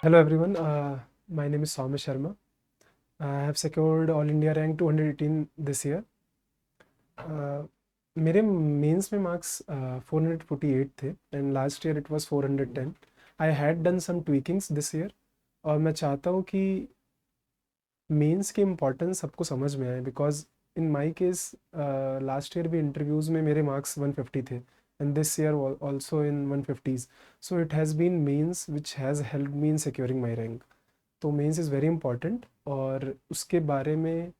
Hello everyone, my name is Soumya Sharma. I have secured All India rank 218 this year. Uh, मेरे mains में marks 448 थे and last year it was 410. I had done some tweakings this year और मैं चाहता हूँ कि mains की importance सबको समझ में आए because in my case last year भी इंटरव्यूज़ में मेरे मार्क्स 150 थे and this year also in 150s. So it has been mains which has help me in securing my rank. तो मेंस इज़ वेरी इंपॉर्टेंट और उसके बारे में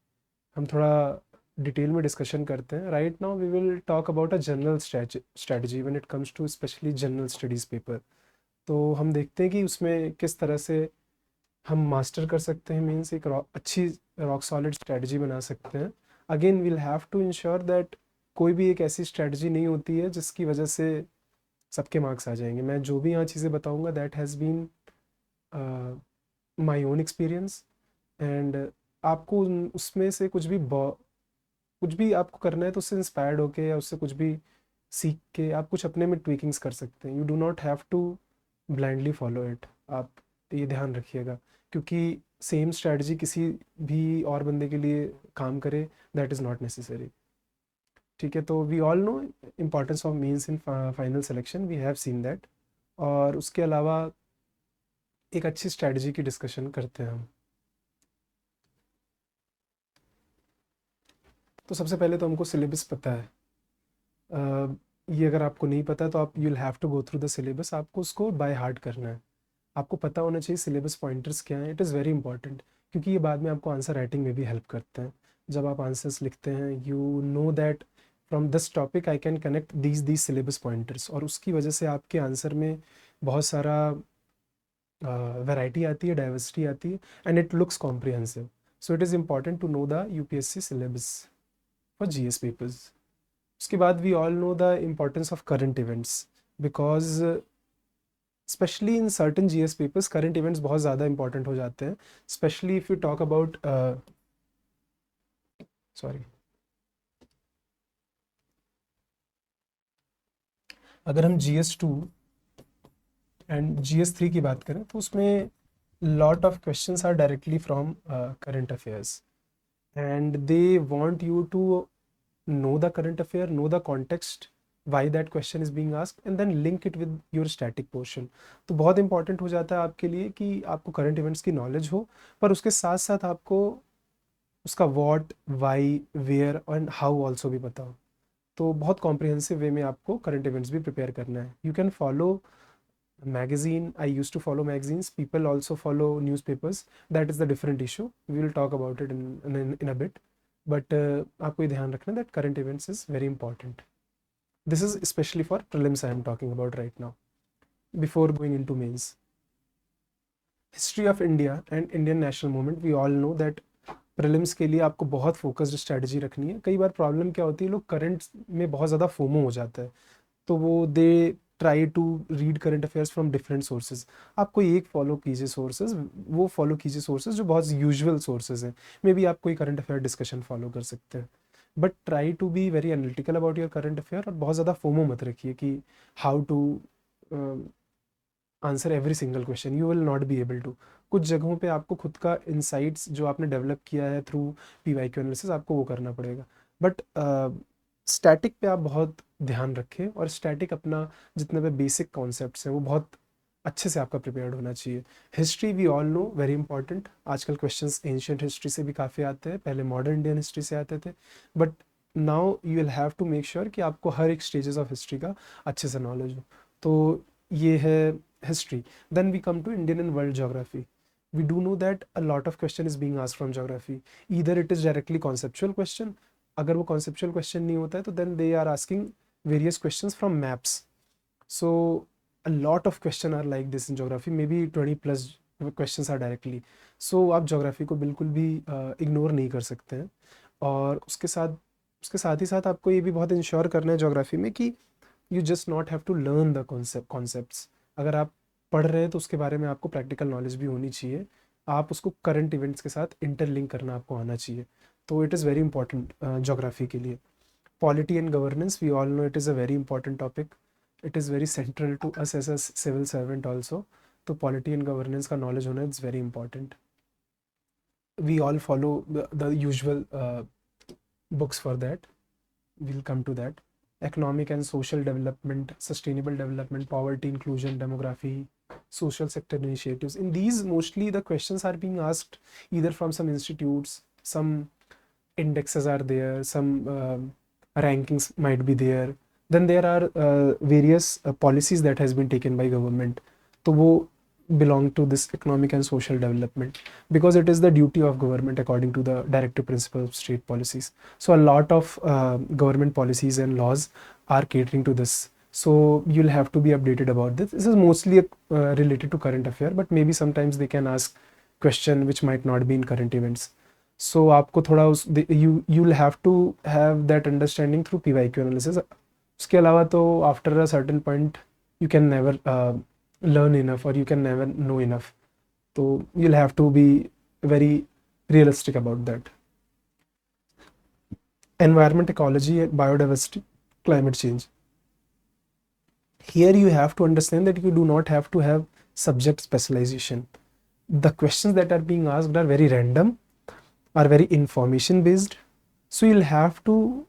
हम थोड़ा डिटेल में डिस्कशन करते हैं. Right now we will talk about a general strategy when it comes to specially general studies paper. तो हम देखते हैं कि उसमें किस तरह से हम मास्टर कर सकते हैं, मीन्स एक अच्छी रॉक सॉलिड स्ट्रैटेजी बना सकते हैं. Again we'll have to ensure that कोई भी एक ऐसी स्ट्रैटेजी नहीं होती है जिसकी वजह से सबके मार्क्स आ जाएंगे. मैं जो भी यहाँ चीज़ें बताऊँगा that has been my own experience and आपको उसमें से कुछ भी आपको करना है तो उससे इंस्पायर्ड होके या उससे कुछ भी सीख के आप कुछ अपने में ट्वीकिंग्स कर सकते हैं. You do not have to blindly follow it. आप ये ध्यान रखिएगा क्योंकि सेम स्ट्रैटेजी किसी भी और बंदे के लिए काम करे दैट इज़ नॉट नेसेसरी. ठीक है, तो we all know importance of mains in final selection, we have seen that. और उसके अलावा एक अच्छी स्ट्रैटेजी की डिस्कशन करते हैं हम. तो सबसे पहले तो हमको सिलेबस पता है. ये अगर आपको नहीं पता तो आप you'll have to go through the syllabus. आपको उसको बाय हार्ट करना है. आपको पता होना चाहिए सिलेबस पॉइंटर्स क्या हैं. इट इज़ वेरी इंपॉर्टेंट क्योंकि ये बाद में आपको आंसर राइटिंग में भी हेल्प करते हैं. जब आप आंसर्स लिखते हैं you know that from this topic I can connect these syllabus pointers और उसकी वजह से आपके आंसर में बहुत सारा वैरायटी आती है, डाइवर्सिटी आती है and it looks comprehensive. So it is important to know the UPSC syllabus for GS papers. उसके बाद we all know the importance of current events because specially in certain GS papers current events बहुत ज़्यादा important हो जाते हैं. Specially if you talk about sorry, अगर हम GS2 and GS3 की बात करें तो उसमें lot of questions are directly from current affairs and they want you to know the current affair, know the context, why that question is being asked and then link it with your static portion. तो बहुत important हो जाता है आपके लिए कि आपको current events की नॉलेज हो पर उसके साथ साथ आपको उसका what, why, where and how also भी पता हो. तो बहुत कॉम्प्रिहेंसिव वे में आपको करंट इवेंट्स भी प्रिपेयर करना है. You can follow magazine. I used to follow magazines. People also follow newspapers. That is the different issue. We will talk about it in a bit. But आपको ये ध्यान रखना that current events is very important. This is especially for prelims I am talking about right now. Before going into mains, history of India and Indian national movement. We all know that prelims के लिए आपको बहुत focused strategy रखनी है. कई बार problem क्या होती है, लोग करंट में बहुत ज़्यादा फोमो हो जाता है तो वो they try to read current affairs from different sources. आप कोई एक फॉलो कीजिए सोर्सेज, वो फॉलो कीजिए सोर्सेज जो बहुत यूजुअल सोर्सेज हैं. मे बी आप कोई करंट अफेयर डिस्कशन फॉलो कर सकते हैं but try to be very analytical about your current affair और बहुत ज़्यादा फोमो मत रखिए कि how to answer every single question. You will not be able to. कुछ जगहों पे आपको खुद का इंसाइट्स जो आपने डेवलप किया है थ्रू PYQ एनालिसिस आपको वो करना पड़ेगा. बट स्टैटिक पे आप बहुत ध्यान रखें और स्टैटिक अपना जितने भी बेसिक कॉन्सेप्ट्स हैं वो बहुत अच्छे से आपका प्रिपेयर्ड होना चाहिए. History we all know very important. आजकल क्वेश्चंस एंशियंट हिस्ट्री से भी काफ़ी आते हैं, पहले मॉडर्न इंडियन हिस्ट्री से आते थे. But now you will have to make sure कि आपको हर एक स्टेजेस ऑफ हिस्ट्री का अच्छे से नॉलेज हो. तो ये है history. Then we come to Indian and world geography. We do know that a lot of question is being asked from geography. Either it is directly conceptual question. अगर वो conceptual question नहीं होता है तो then they are asking various questions from maps. So a lot of question are like this in geography. Maybe 20 plus questions are directly. So आप geography को बिल्कुल भी ignore नहीं कर सकते हैं. और उसके साथ ही साथ आपको ये भी बहुत इंश्योर करना है जोग्राफी में कि you just not have to learn the concepts. अगर आप पढ़ रहे हैं तो उसके बारे में आपको प्रैक्टिकल नॉलेज भी होनी चाहिए. आप उसको करंट इवेंट्स के साथ इंटरलिंक करना आपको आना चाहिए. तो it is very important geography के लिए. Polity and governance we all know it is a very important topic. It is very central to us as a civil servant also. तो पॉलिटी एंड गवर्नेंस का knowledge होना it's very important. We all follow the usual books for that. We'll come to that. Economic and social development, sustainable development, poverty, inclusion, demography, social sector initiatives. In these, mostly the questions are being asked either from some institutes, some indexes are there, some rankings might be there. Then there are various policies that has been taken by government. तो वो belong to this economic and social development, because it is the duty of government according to the directive principle of state policies. So a lot of government policies and laws are catering to this. So you'll have to be updated about this. This is mostly related to current affair, but maybe sometimes they can ask question which might not be in current events. So आपको थोड़ा you'll have to have that understanding through PYQ analysis. उसके अलावा तो after a certain point you can never learn enough, or you can never know enough. So you'll have to be very realistic about that. Environment, ecology, biodiversity, climate change. Here you have to understand that you do not have to have subject specialization. The questions that are being asked are very random, are very information based. So you'll have to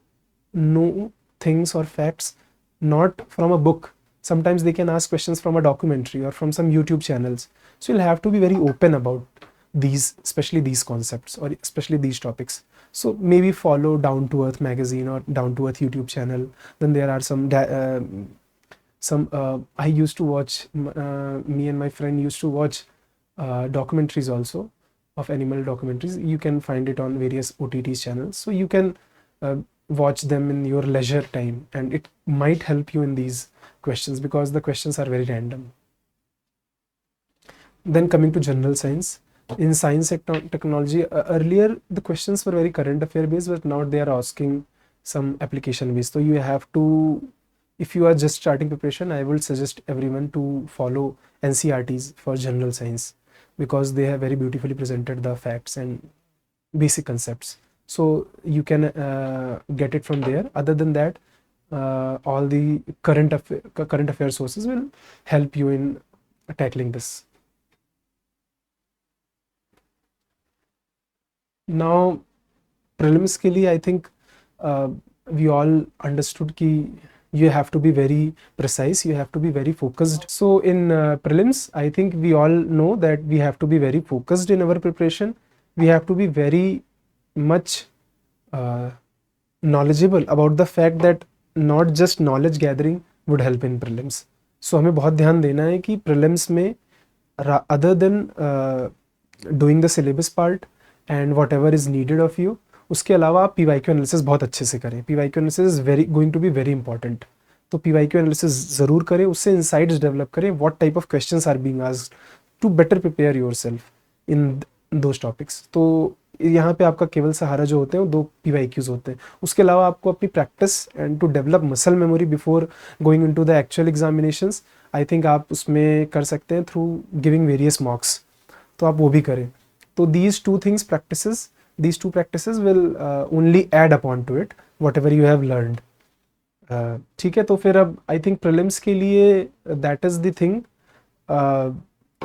know things or facts not from a book. Sometimes they can ask questions from a documentary or from some YouTube channels. So you'll have to be very open about these, especially these concepts or especially these topics. So maybe follow Down to Earth magazine or Down to Earth YouTube channel. Then there are some I used to watch, me and my friend used to watch documentaries also, of animal documentaries. You can find it on various OTT channels. So you can watch them in your leisure time, and it might help you in these questions because the questions are very random. Then coming to general science. In science and technology, earlier the questions were very current affair based, but now they are asking some application based. So you have to, if you are just starting preparation, I will suggest everyone to follow NCERTs for general science, because they have very beautifully presented the facts and basic concepts. So you can get it from there. Other than that, all the current affair sources will help you in tackling this. Now, prelims के लिए I think we all understood कि you have to be very precise, you have to be very focused. So in prelims, I think we all know that we have to be very focused in our preparation. We have to be very much knowledgeable about the fact that not just knowledge gathering would help in prelims. So हमें बहुत ध्यान देना है कि prelims में other than doing the syllabus part and whatever is needed of you, उसके अलावा आप PYQ एनालिसिस बहुत अच्छे से करें. PYQ analysis is going to be very important. तो PYQ एनालिसिस ज़रूर करें, उससे इंसाइट्स डेवलप करें, what type of questions are being asked to better prepare yourself in those topics. तो यहाँ पे आपका केवल सहारा जो होते हैं वो 2 PYQs होते हैं. उसके अलावा आपको अपनी practice and to develop muscle memory before going into the actual examinations, I think आप उसमें कर सकते हैं थ्रू गिविंग वेरियस मॉक्स. तो आप वो भी करें. तो these two practices will only add upon to it whatever you have learned. ठीक है. तो फिर अब आई थिंक प्रीलिम्स के लिए दैट इज द थिंग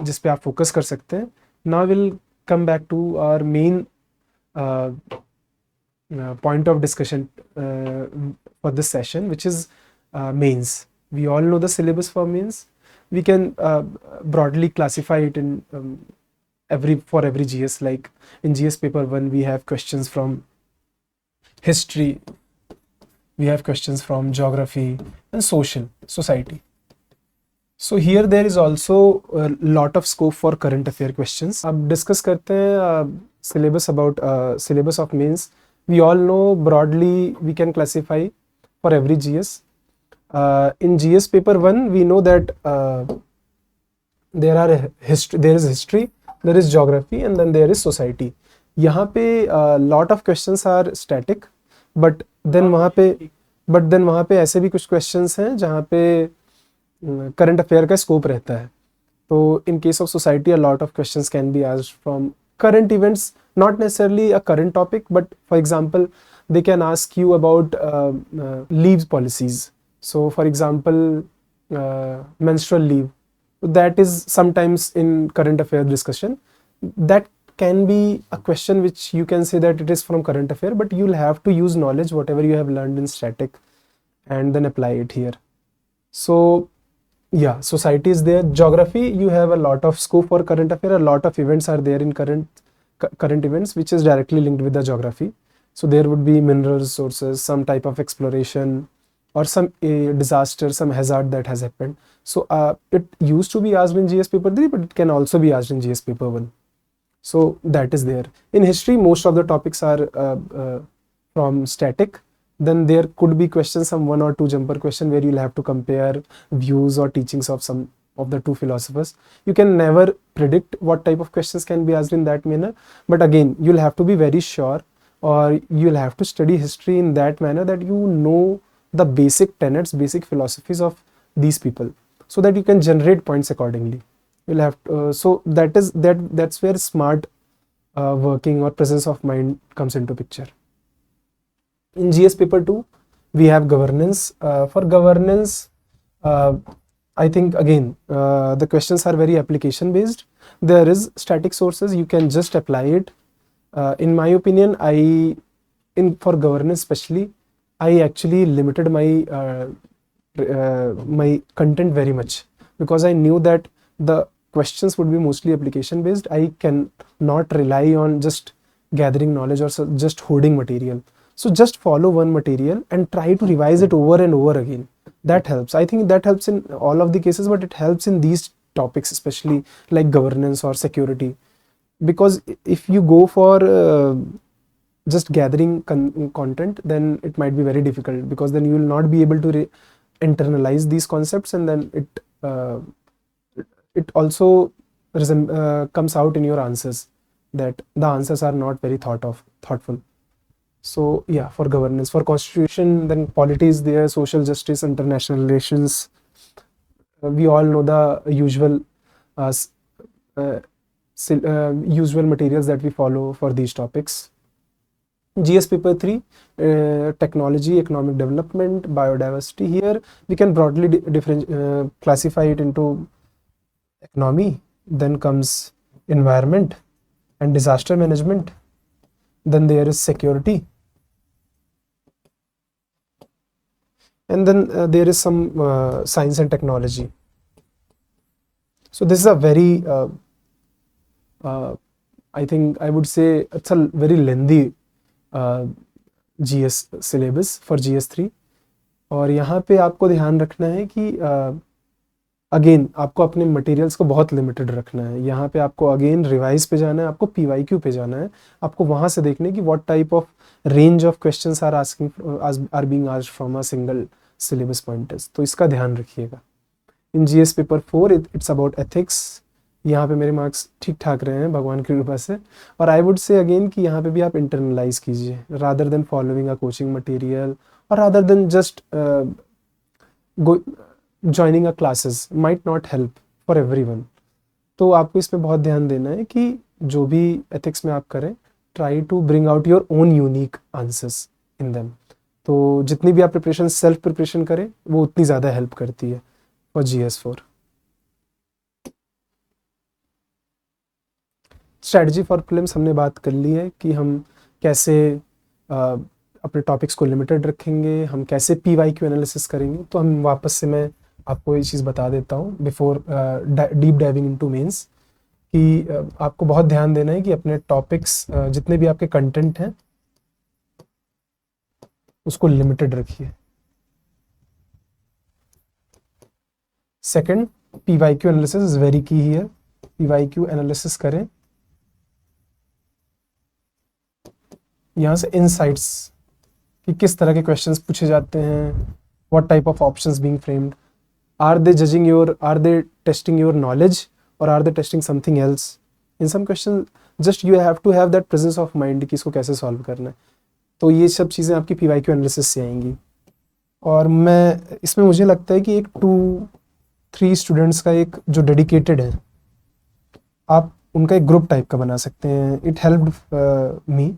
जिस पे आप फोकस कर सकते हैं. Now will come back to our main point of discussion for this session, which is mains. We all know the syllabus for mains. We can broadly classify it in for every GS. Like in GS paper 1 we have questions from history, we have questions from geography and society. So here there is also a lot of scope for current affair questions. अब discuss करते हैं syllabus about syllabus of mains. We all know broadly we can classify for every GS. In GS paper 1 we know that there is history, there is geography, and then there is society. यहाँ पे lot of questions are static, but then वहाँ पे ऐसे भी कुछ questions हैं जहाँ पे current affair का scope रहता है. तो in case of society a lot of questions can be asked from current events, not necessarily a current topic, but for example they can ask you about leave policies. So for example menstrual leave, that is sometimes in current affair discussion. That can be a question which you can say that it is from current affair, but you'll have to use knowledge whatever you have learned in static and then apply it here. So yeah, society is there. Geography, you have a lot of scope for current affair. A lot of events are there in current events which is directly linked with the geography. So there would be mineral resources, some type of exploration, or some disaster, some hazard that has happened. So it used to be asked in GS paper 3, but it can also be asked in GS paper 1. So that is there. In history, most of the topics are from static. Then there could be questions, some 1 or 2 jumper question where you'll have to compare views or teachings of some of the two philosophers. You can never predict what type of questions can be asked in that manner, but again, you'll have to be very sure, or you'll have to study history in that manner that you know the basic tenets, basic philosophies of these people, so that you can generate points accordingly. You'll have to, so that's where smart working or presence of mind comes into picture. In GS paper 2, we have governance. For governance, I think again, the questions are very application based. There is static sources, you can just apply it. In my opinion, for governance especially, I actually limited my content very much, because I knew that the questions would be mostly application based. I can not rely on just gathering knowledge or just hoarding material. So just follow one material and try to revise it over and over again. That helps. I think that helps in all of the cases, but it helps in these topics, especially like governance or security. Because if you go for just gathering content, then it might be very difficult, because then you will not be able to internalize these concepts, and then it also comes out in your answers that the answers are not very thoughtful. So yeah, for governance. For constitution, then polity is there, social justice, international relations. We all know the usual usual materials that we follow for these topics. GS paper 3, technology, economic development, biodiversity. Here we can broadly classify it into economy, then comes environment and disaster management, then there is security, and then there is some science and technology. So this is a very I think I would say it's a very lengthy GS syllabus for GS3. और यहाँ पे आपको ध्यान रखना है कि again आपको अपने मटेरियल्स को बहुत लिमिटेड रखना है. यहाँ पे आपको अगेन रिवाइज पे जाना है, आपको PYQ पे जाना है, आपको वहाँ से देखने की what type of range of questions are being asked from a single syllabus point test. तो इसका ध्यान रखिएगा. In GS paper 4 it's about ethics. यहाँ पे मेरे मार्क्स ठीक ठाक रहे हैं भगवान की कृपा से. और आई वुड से अगेन कि यहाँ पे भी आप इंटरनलाइज कीजिए rather than following a coaching material, और rather than just joining a classes might not help for everyone. तो आपको इसमें बहुत ध्यान देना है कि जो भी एथिक्स में आप करें, try to bring out your own unique answers in them. तो जितनी भी आप प्रिपरेशन सेल्फ प्रिपरेशन करें वो उतनी ज़्यादा हेल्प करती है for GS4. Strategy for prelims हमने बात कर ली है कि हम कैसे अपने टॉपिक्स को लिमिटेड रखेंगे, हम कैसे PYQ एनालिसिस करेंगे. तो हम वापस से मैं आपको ये चीज़ बता देता हूँ before deep diving into mains, कि आपको बहुत ध्यान देना है कि अपने टॉपिक्स जितने भी आपके कंटेंट हैं उसको लिमिटेड रखिए. Second, PYQ analysis is very की हियर. PYQ एनालिसिस करें, यहाँ से इनसाइट्स कि किस तरह के क्वेश्चंस पूछे जाते हैं, what type of options being framed, are they testing your knowledge और are they testing something else. In some question just you have to have that presence of mind कि इसको कैसे सॉल्व करना है. तो ये सब चीज़ें आपकी PYQ एनालिसिस से आएंगी. और मैं इसमें मुझे लगता है कि एक 2-3 स्टूडेंट्स का एक जो डेडिकेटेड है, आप उनका एक ग्रुप टाइप का बना सकते हैं. It helped me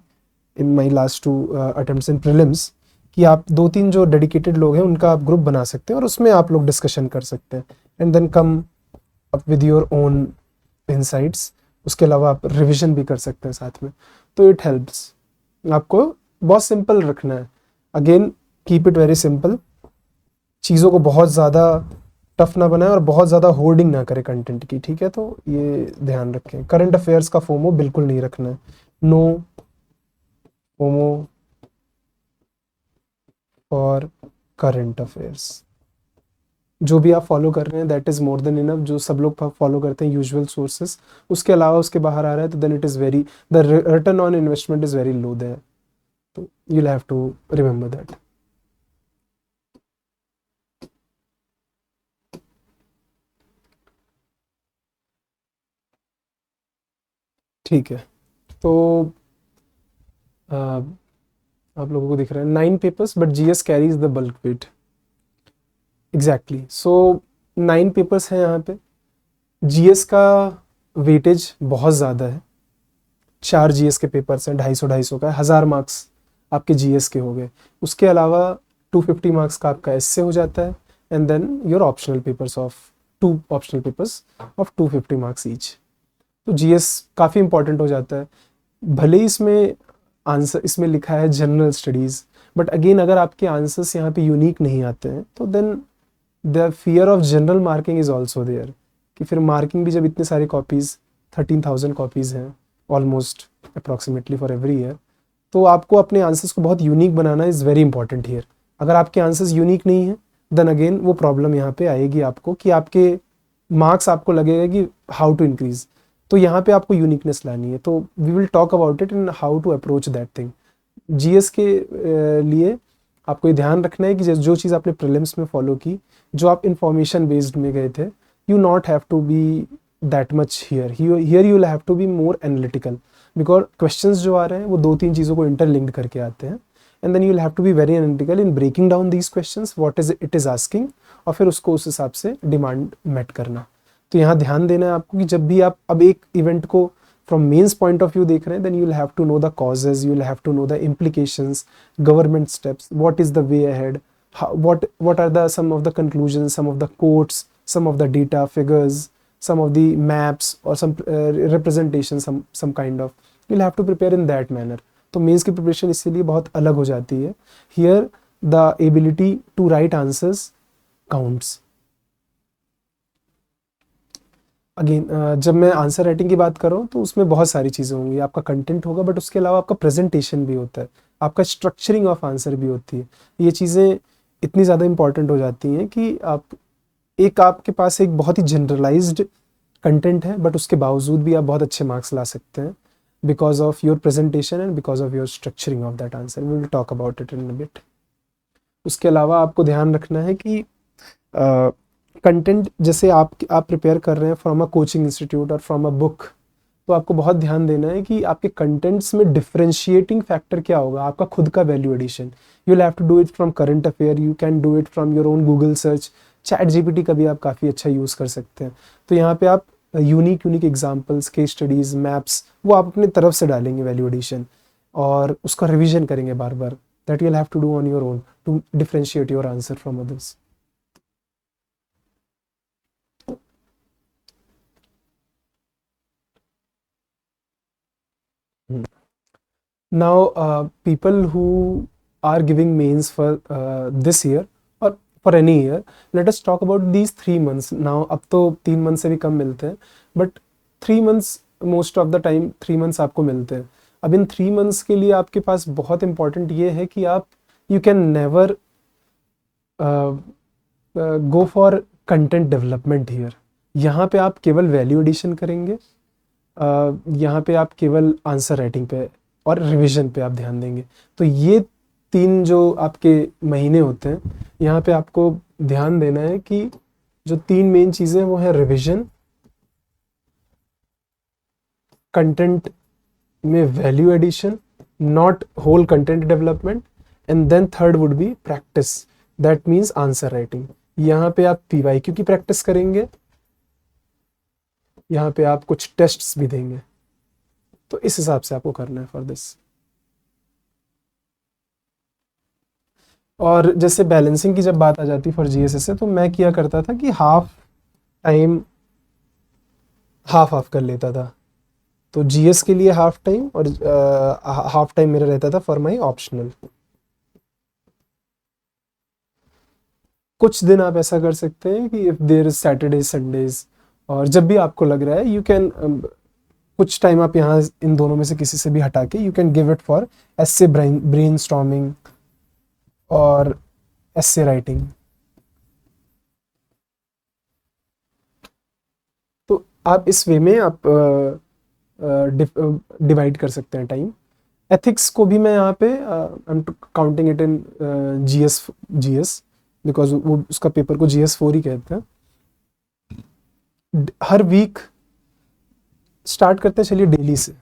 in my last 2 attempts in prelims कि आप 2-3 जो डेडिकेटेड लोग हैं उनका आप ग्रुप बना सकते हैं और उसमें आप लोग डिस्कशन कर सकते हैं. And then come up with your own insights. उसके अलावा आप रिविजन भी कर सकते हैं साथ में, तो इट हेल्प्स। आपको बहुत सिंपल रखना है, again keep it very simple, चीज़ों को बहुत ज़्यादा टफ ना बनाए और बहुत ज़्यादा होर्डिंग ना करे कंटेंट की, ठीक है। तो ये ध्यान रखें। करंट अफेयर्स का फोमो बिल्कुल नहीं रखना है, no FOMO for current affairs. जो भी आप फॉलो कर रहे हैं that is more than enough. जो सब लोग फॉलो करते हैं यूजुअल सोर्सेज, उसके अलावा उसके बाहर आ रहा है तो then it is very, the return on investment is very low there, तो you'll have to remember that। ठीक है, तो आप लोगों को दिख रहा है 9 papers but GS carries the bulk weight. Exactly, so 9 papers हैं यहाँ पे। जीएस का वेटेज बहुत ज़्यादा है, 4 जीएस के पेपर्स हैं, 250 का है, 1000 मार्क्स आपके जीएस के हो गए। उसके अलावा 250 मार्क्स का आपका एससे हो जाता है, and then your optional papers of 2 optional papers of 250 marks each. तो जीएस काफ़ी इंपॉर्टेंट हो जाता है। भले ही इसमें आंसर इसमें लिखा है जनरल स्टडीज़, बट अगेन अगर आपके आंसर्स यहाँ पे यूनिक नहीं आते हैं तो then the fear of general marking is also there, कि फिर मार्किंग भी जब इतने सारे कॉपीज़ 13,000 कॉपीज़ हैं almost approximately for every year, तो आपको अपने आंसर्स को बहुत यूनिक बनाना इज़ वेरी इंपॉर्टेंट हियर। अगर आपके आंसर्स यूनिक नहीं हैं देन अगेन वो प्रॉब्लम यहाँ पे आएगी आपको, कि आपके मार्क्स आपको लगेगा कि हाउ टू इंक्रीज। तो यहाँ पे आपको यूनिकनेस लानी है, तो we will talk about it in how to approach that thing. GS के लिए आपको ये ध्यान रखना है कि जो चीज़ आपने प्रीलिम्स में फॉलो की, जो आप इंफॉर्मेशन बेस्ड में गए थे, you not have to be that much here here you will have to be more analytical, because questions जो आ रहे हैं वो 2-3 चीज़ों को इंटरलिंक्ड करके आते हैं, and then you will have to be very analytical in breaking down these questions what is it is asking, और फिर उसको उस हिसाब से डिमांड मेट करना। तो यहाँ ध्यान देना है आपको कि जब भी आप अब एक इवेंट को from means point of view देख रहे हैं, then you'll have to know the causes, you'll have to know the implications, government steps, what is the way ahead, what are the some of the conclusions, some of the quotes, some of the data figures, some of the maps or some representation, some kind of, you'll have to prepare in that manner। तो mains की preparation इसीलिए बहुत अलग हो जाती है। Here the ability to write answers counts। Again जब मैं आंसर राइटिंग की बात कर रहा हूँ तो उसमें बहुत सारी चीज़ें होंगी, आपका कंटेंट होगा बट उसके अलावा आपका प्रेजेंटेशन भी होता है, आपका स्ट्रक्चरिंग ऑफ आंसर भी होती है। ये चीज़ें इतनी ज़्यादा इंपॉर्टेंट हो जाती हैं कि आपके पास एक बहुत ही जनरलाइज्ड कंटेंट है बट उसके बावजूद भी आप बहुत अच्छे मार्क्स ला सकते हैं, because of your presentation and because of your structuring of that answer. We will talk about it in a bit. उसके अलावा आपको ध्यान रखना है कि कंटेंट जैसे आप प्रिपेयर कर रहे हैं फ्रॉम अ कोचिंग इंस्टीट्यूट और फ्रॉम अ बुक, तो आपको बहुत ध्यान देना है कि आपके कंटेंट्स में डिफरेंशिएटिंग फैक्टर क्या होगा, आपका खुद का value addition. You will have to do it from current affair, you can do it from your own Google search, ChatGPT का भी आप काफ़ी अच्छा यूज़ कर सकते हैं। तो यहाँ पे आप unique examples, case studies, maps, वो आप अपने तरफ से डालेंगे वैल्यू एडिशन, और उसका रिविजन करेंगे बार बार। That you will have to do on your own to differentiate your answer from others. Now, people who are giving mains for this year or for any year, let us talk about these 3 months. Now, अब तो 3 months से भी कम मिलते हैं, but 3 months most of the time 3 months आपको मिलते हैं। अब इन 3 months के लिए आपके पास बहुत important ये है कि आप you can never go for content development here। यहाँ पे आप केवल वैल्यू एडिशन करेंगे, यहाँ पे आप केवल आंसर राइटिंग पे और रिवीजन पे आप ध्यान देंगे। तो ये 3 जो आपके महीने होते हैं, यहाँ पे आपको ध्यान देना है कि जो 3 मेन चीज़ें वो है रिवीजन, कंटेंट में value addition, not whole content development, and then third would be practice, that means answer writing. यहाँ पे आप पीवाईक्यू की प्रैक्टिस करेंगे, यहाँ पे आप कुछ टेस्ट्स भी देंगे, तो इस हिसाब से आपको करना है फॉर दिस। और जैसे बैलेंसिंग की जब बात आ जाती फॉर जीएसएस से, तो मैं किया करता था कि हाफ टाइम हाफ हाफ कर लेता था। तो जीएस के लिए हाफ टाइम और हाफ टाइम मेरा रहता था फॉर माई ऑप्शनल। कुछ दिन आप ऐसा कर सकते हैं कि if there is Saturday Sundays, और जब भी आपको लग रहा है यू कैन कुछ टाइम आप यहाँ इन दोनों में से किसी से भी हटा के you can give it for essay brain storming और एस्से राइटिंग। तो आप इस वे में आप डिवाइड कर सकते हैं टाइम। एथिक्स को भी मैं यहाँ पे I am counting it in GS because वो उसका पेपर को GS4 ही कहते हैं। हर वीक स्टार्ट करते हैं, चलिए डेली से।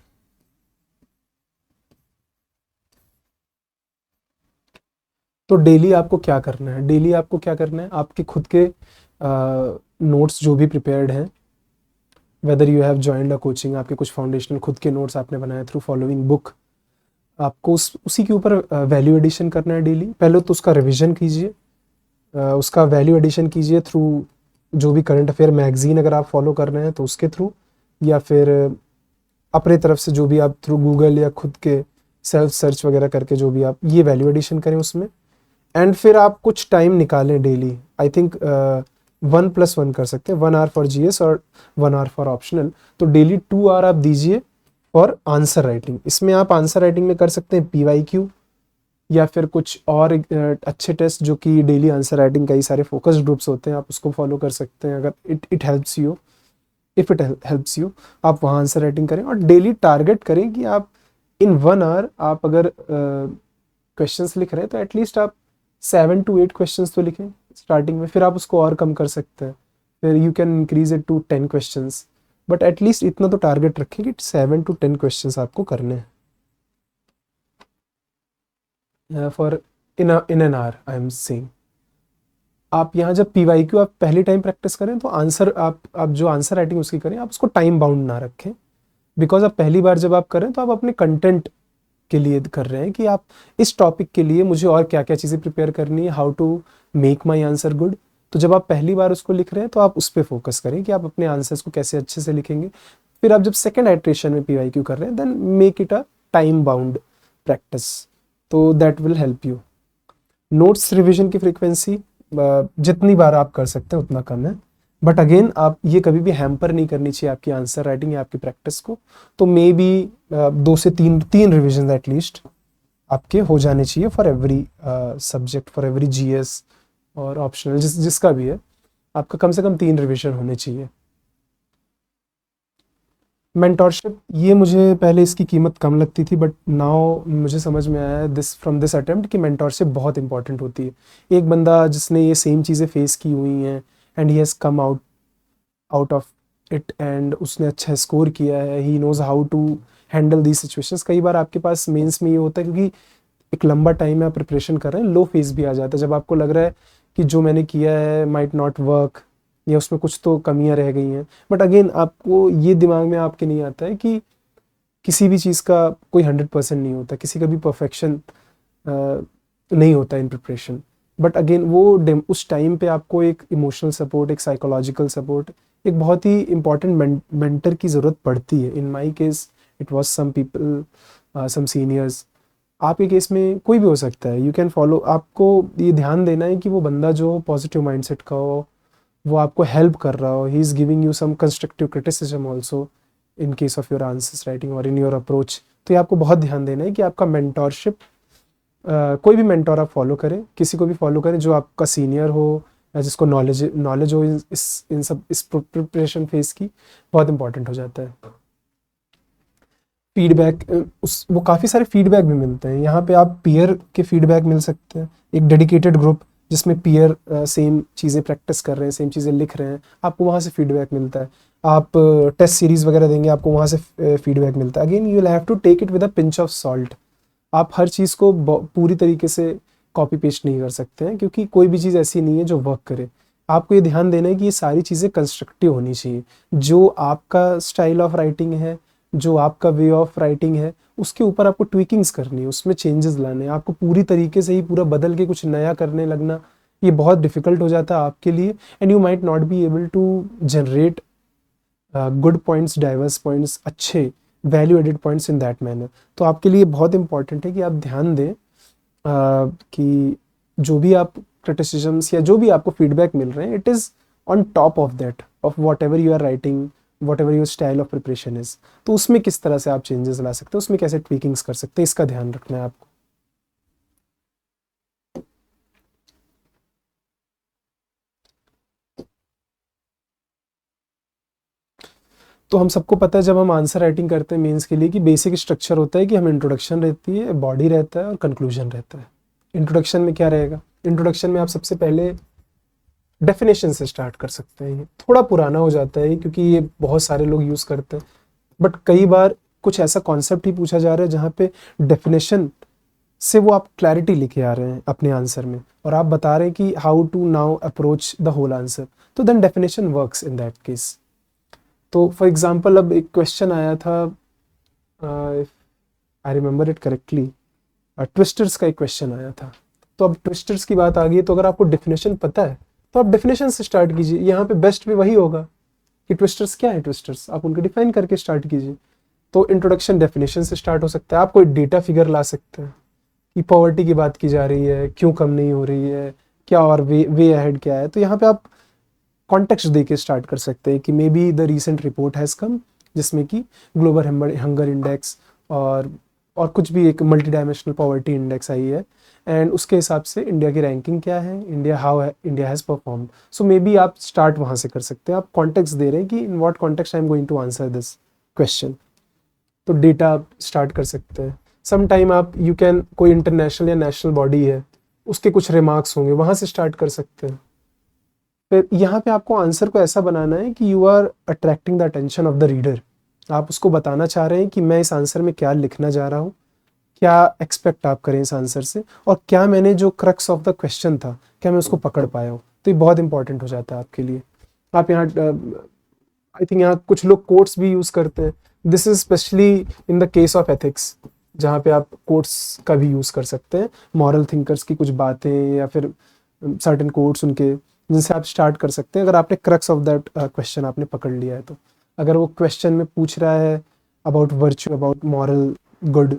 तो डेली आपको क्या करना है, डेली आपको क्या करना है, आपके खुद के नोट्स जो भी प्रिपेयर्ड हैं, whether you have joined a coaching, आपके कुछ फाउंडेशनल खुद के नोट्स आपने बनाए थ्रू फॉलोइंग बुक, आपको उसी के ऊपर वैल्यू एडिशन करना है डेली। पहले तो उसका रिविजन कीजिए, उसका वैल्यू एडिशन कीजिए थ्रू जो भी करंट अफेयर मैगजीन अगर आप फॉलो कर रहे हैं तो उसके थ्रू, या फिर अपने तरफ से जो भी आप थ्रू गूगल या खुद के सेल्फ सर्च वगैरह करके जो भी आप ये वैल्यू एडिशन करें उसमें। एंड फिर आप कुछ टाइम निकालें डेली, आई थिंक 1+1 कर सकते हैं, 1 आवर फॉर जीएस और 1 आवर फॉर ऑप्शनल। तो डेली 2 आवर आप दीजिए फॉर आंसर राइटिंग। इसमें आप आंसर राइटिंग में कर सकते हैं PYQ या फिर कुछ और अच्छे टेस्ट जो कि डेली आंसर राइटिंग कई सारे फोकस ग्रुप्स होते हैं, आप उसको फॉलो कर सकते हैं अगर it helps you, if it helps you आप वहाँ आंसर राइटिंग करें। और डेली टारगेट करें कि आप इन 1 आवर आप अगर क्वेश्चंस लिख रहे हैं तो एटलीस्ट आप 7 to 8 क्वेश्चंस तो लिखें स्टार्टिंग में, फिर आप उसको और कम कर सकते हैं, फिर you can increase it to 10 questions, but at least इतना तो टारगेट रखें कि 7 to 10 क्वेश्चंस आपको करने हैं for in an hour I am saying. आप यहाँ जब PYQ आप पहली टाइम प्रैक्टिस करें तो आंसर आप जो आंसर राइटिंग उसकी करें, आप उसको टाइम बाउंड ना रखें, बिकॉज आप पहली बार जब आप करें तो आप अपने कंटेंट के लिए कर रहे हैं कि आप इस टॉपिक के लिए मुझे और क्या क्या चीज़ें प्रिपेयर करनी है, how to make my answer good. तो जब आप पहली बार उसको लिख रहे हैं तो आप उस पर फोकस करें कि आप अपने आंसर्स को कैसे अच्छे से लिखेंगे। फिर आप जब सेकेंड आइट्रेशन में PYQ कर रहे हैं then make it a time bound practice, तो that will help you. Notes revision की फ्रीक्वेंसी जितनी बार आप कर सकते हैं उतना कम है, बट अगेन आप ये कभी भी हैम्पर नहीं करनी चाहिए आपकी आंसर राइटिंग या आपकी प्रैक्टिस को। तो मे बी 2 से 3 रिविजन एटलीस्ट आपके हो जाने चाहिए for every subject, for every GS और ऑप्शनल जिसका भी है, आपका कम से कम 3 रिविजन होने चाहिए। मेंटोरशिप, ये मुझे पहले इसकी कीमत कम लगती थी, बट नाउ मुझे समझ में आया दिस फ्रॉम दिस अटेम्प्ट कि मेंटोरशिप बहुत इंपॉर्टेंट होती है। एक बंदा जिसने ये सेम चीज़ें फेस की हुई हैं and he has come out of it and उसने अच्छा स्कोर किया है, he knows how to handle the situations. कई बार आपके पास मेंस में ये होता है क्योंकि एक लंबा टाइम है आप प्रिपरेशन कर रहे हैं, लो फेज भी आ जाता है जब आपको लग रहा है कि जो मैंने किया है माइट नॉट वर्क या उसमें कुछ तो कमियां रह गई हैं। बट अगेन आपको ये दिमाग में आपके नहीं आता है कि किसी भी चीज़ का कोई 100% नहीं होता, किसी का भी परफेक्शन नहीं होता इन प्रिपरेशन। बट अगेन वो उस टाइम पे आपको एक इमोशनल सपोर्ट, एक साइकोलॉजिकल सपोर्ट, एक बहुत ही इंपॉर्टेंट मेंटर की ज़रूरत पड़ती है। In my case it was some people, some seniors. आपके केस में कोई भी हो सकता है, यू कैन फॉलो। आपको ये ध्यान देना है कि वो बंदा जो पॉजिटिव माइंडसेट का हो, वो आपको हेल्प कर रहा हो, he is giving you some constructive criticism also in case of your answers writing और इन योर अप्रोच। तो ये आपको बहुत ध्यान देना है कि आपका मेंटोरशिप, कोई भी मेंटोर आप फॉलो करें, किसी को भी फॉलो करें जो आपका सीनियर हो या जिसको नॉलेज हो इन सब इस प्रिपरेशन फेज की, बहुत इंपॉर्टेंट हो जाता है। फीडबैक, उस वो काफ़ी सारे फीडबैक भी मिलते हैं यहाँ पे। आप पीयर के फीडबैक मिल सकते हैं, एक डेडिकेटेड ग्रुप जिसमें पीयर सेम चीज़ें प्रैक्टिस कर रहे हैं, सेम चीज़ें लिख रहे हैं, आपको वहाँ से फीडबैक मिलता है। आप टेस्ट सीरीज़ वगैरह देंगे, आपको वहाँ से फीडबैक मिलता है। Again you will have to take it with a pinch of salt. आप हर चीज़ को पूरी तरीके से कॉपी पेस्ट नहीं कर सकते हैं क्योंकि कोई भी चीज़ ऐसी नहीं है जो वर्क करे। आपको ये ध्यान देना है कि ये सारी चीज़ें कंस्ट्रक्टिव होनी चाहिए। जो आपका स्टाइल ऑफ राइटिंग है, जो आपका वे ऑफ राइटिंग है, उसके ऊपर आपको ट्विकिंग्स करनी है, उसमें चेंजेस लाने हैं। आपको पूरी तरीके से ही पूरा बदल के कुछ नया करने लगना, ये बहुत डिफ़िकल्ट हो जाता है आपके लिए, and you might not be able to generate good points, diverse points, अच्छे value added points in that manner. तो आपके लिए बहुत इंपॉर्टेंट है कि आप ध्यान दें कि जो भी आप क्रिटिसिजम्स या जो भी आपको फीडबैक मिल रहे हैं, it is on top of that, of whatever you are writing, whatever your style of preparation is. तो उसमें किस तरह से आप चेंजेस ला सकते हैं, उसमें कैसे ट्वीकिंग्स कर सकते हैं, इसका ध्यान रखना है आपको। तो हम सबको पता है जब हम आंसर राइटिंग करते हैं मेंस के लिए कि बेसिक स्ट्रक्चर होता है कि हम इंट्रोडक्शन रहती है, बॉडी रहता है और कंक्लूजन रहता है। इंट्रोडक्शन में क्या रहेगा? इंट्रोडक्शन में आप सबसे पहले डेफिनेशन से स्टार्ट कर सकते हैं। ये थोड़ा पुराना हो जाता है क्योंकि ये बहुत सारे लोग यूज़ करते हैं, बट कई बार कुछ ऐसा कॉन्सेप्ट ही पूछा जा रहा है जहाँ पे डेफिनेशन से वो आप क्लैरिटी लेके आ रहे हैं अपने आंसर में, और आप बता रहे हैं कि how to now approach the whole answer, तो then definition works in that case. तो फॉर एग्जांपल अब एक क्वेश्चन आया था, if I remember it correctly, twisters का एक क्वेश्चन आया था। तो अब ट्विस्टर्स की बात आ गई, तो अगर आपको डेफिनेशन पता है तो आप डेफिनेशन से स्टार्ट कीजिए। यहाँ पे बेस्ट भी वही होगा कि ट्विस्टर्स क्या है, ट्विस्टर्स आप उनको डिफाइन करके स्टार्ट कीजिए। तो इंट्रोडक्शन डेफिनेशन से स्टार्ट हो सकता है। आप कोई डेटा फिगर ला सकते हैं कि पॉवर्टी की बात की जा रही है, क्यों कम नहीं हो रही है, क्या और वे अहेड क्या है। तो यहाँ पे आप कॉन्टेक्स्ट दे के स्टार्ट कर सकते हैं कि may be the recent report has come, जिसमें कि ग्लोबल हंगर इंडेक्स और कुछ भी एक मल्टी डायमेंशनल पॉवर्टी इंडेक्स आई है, एंड उसके हिसाब से इंडिया की रैंकिंग क्या है, India has performed. So may be आप स्टार्ट वहाँ से कर सकते हैं। आप कॉन्टेक्स्ट दे रहे हैं कि in what context I am going to answer this question. तो डेटा आप स्टार्ट कर सकते हैं। सम टाइम आप यू कैन, कोई इंटरनेशनल या नेशनल बॉडी है उसके कुछ रिमार्क्स होंगे, वहाँ से स्टार्ट कर सकते हैं। फिर यहाँ पे आपको आंसर को ऐसा बनाना है कि you are attracting the attention of the reader. आप उसको बताना चाह रहे हैं कि मैं इस आंसर में क्या लिखना जा रहा हूँ, क्या एक्सपेक्ट आप करें इस आंसर से, और क्या मैंने जो क्रक्स ऑफ द क्वेश्चन था क्या मैं उसको पकड़ पाया हूँ। तो ये बहुत इंपॉर्टेंट हो जाता है आपके लिए। आप यहाँ आई थिंक यहाँ कुछ लोग कोट्स भी यूज़ करते हैं। This is specially in the case of ethics, जहाँ पे आप कोट्स का भी यूज़ कर सकते हैं, मॉरल थिंकर्स की कुछ बातें या फिर सर्टेन कोट्स उनके, जिनसे आप स्टार्ट कर सकते हैं अगर आपने क्रक्स ऑफ दैट क्वेश्चन आपने पकड़ लिया है। तो अगर वो क्वेश्चन में पूछ रहा है about virtue, about moral good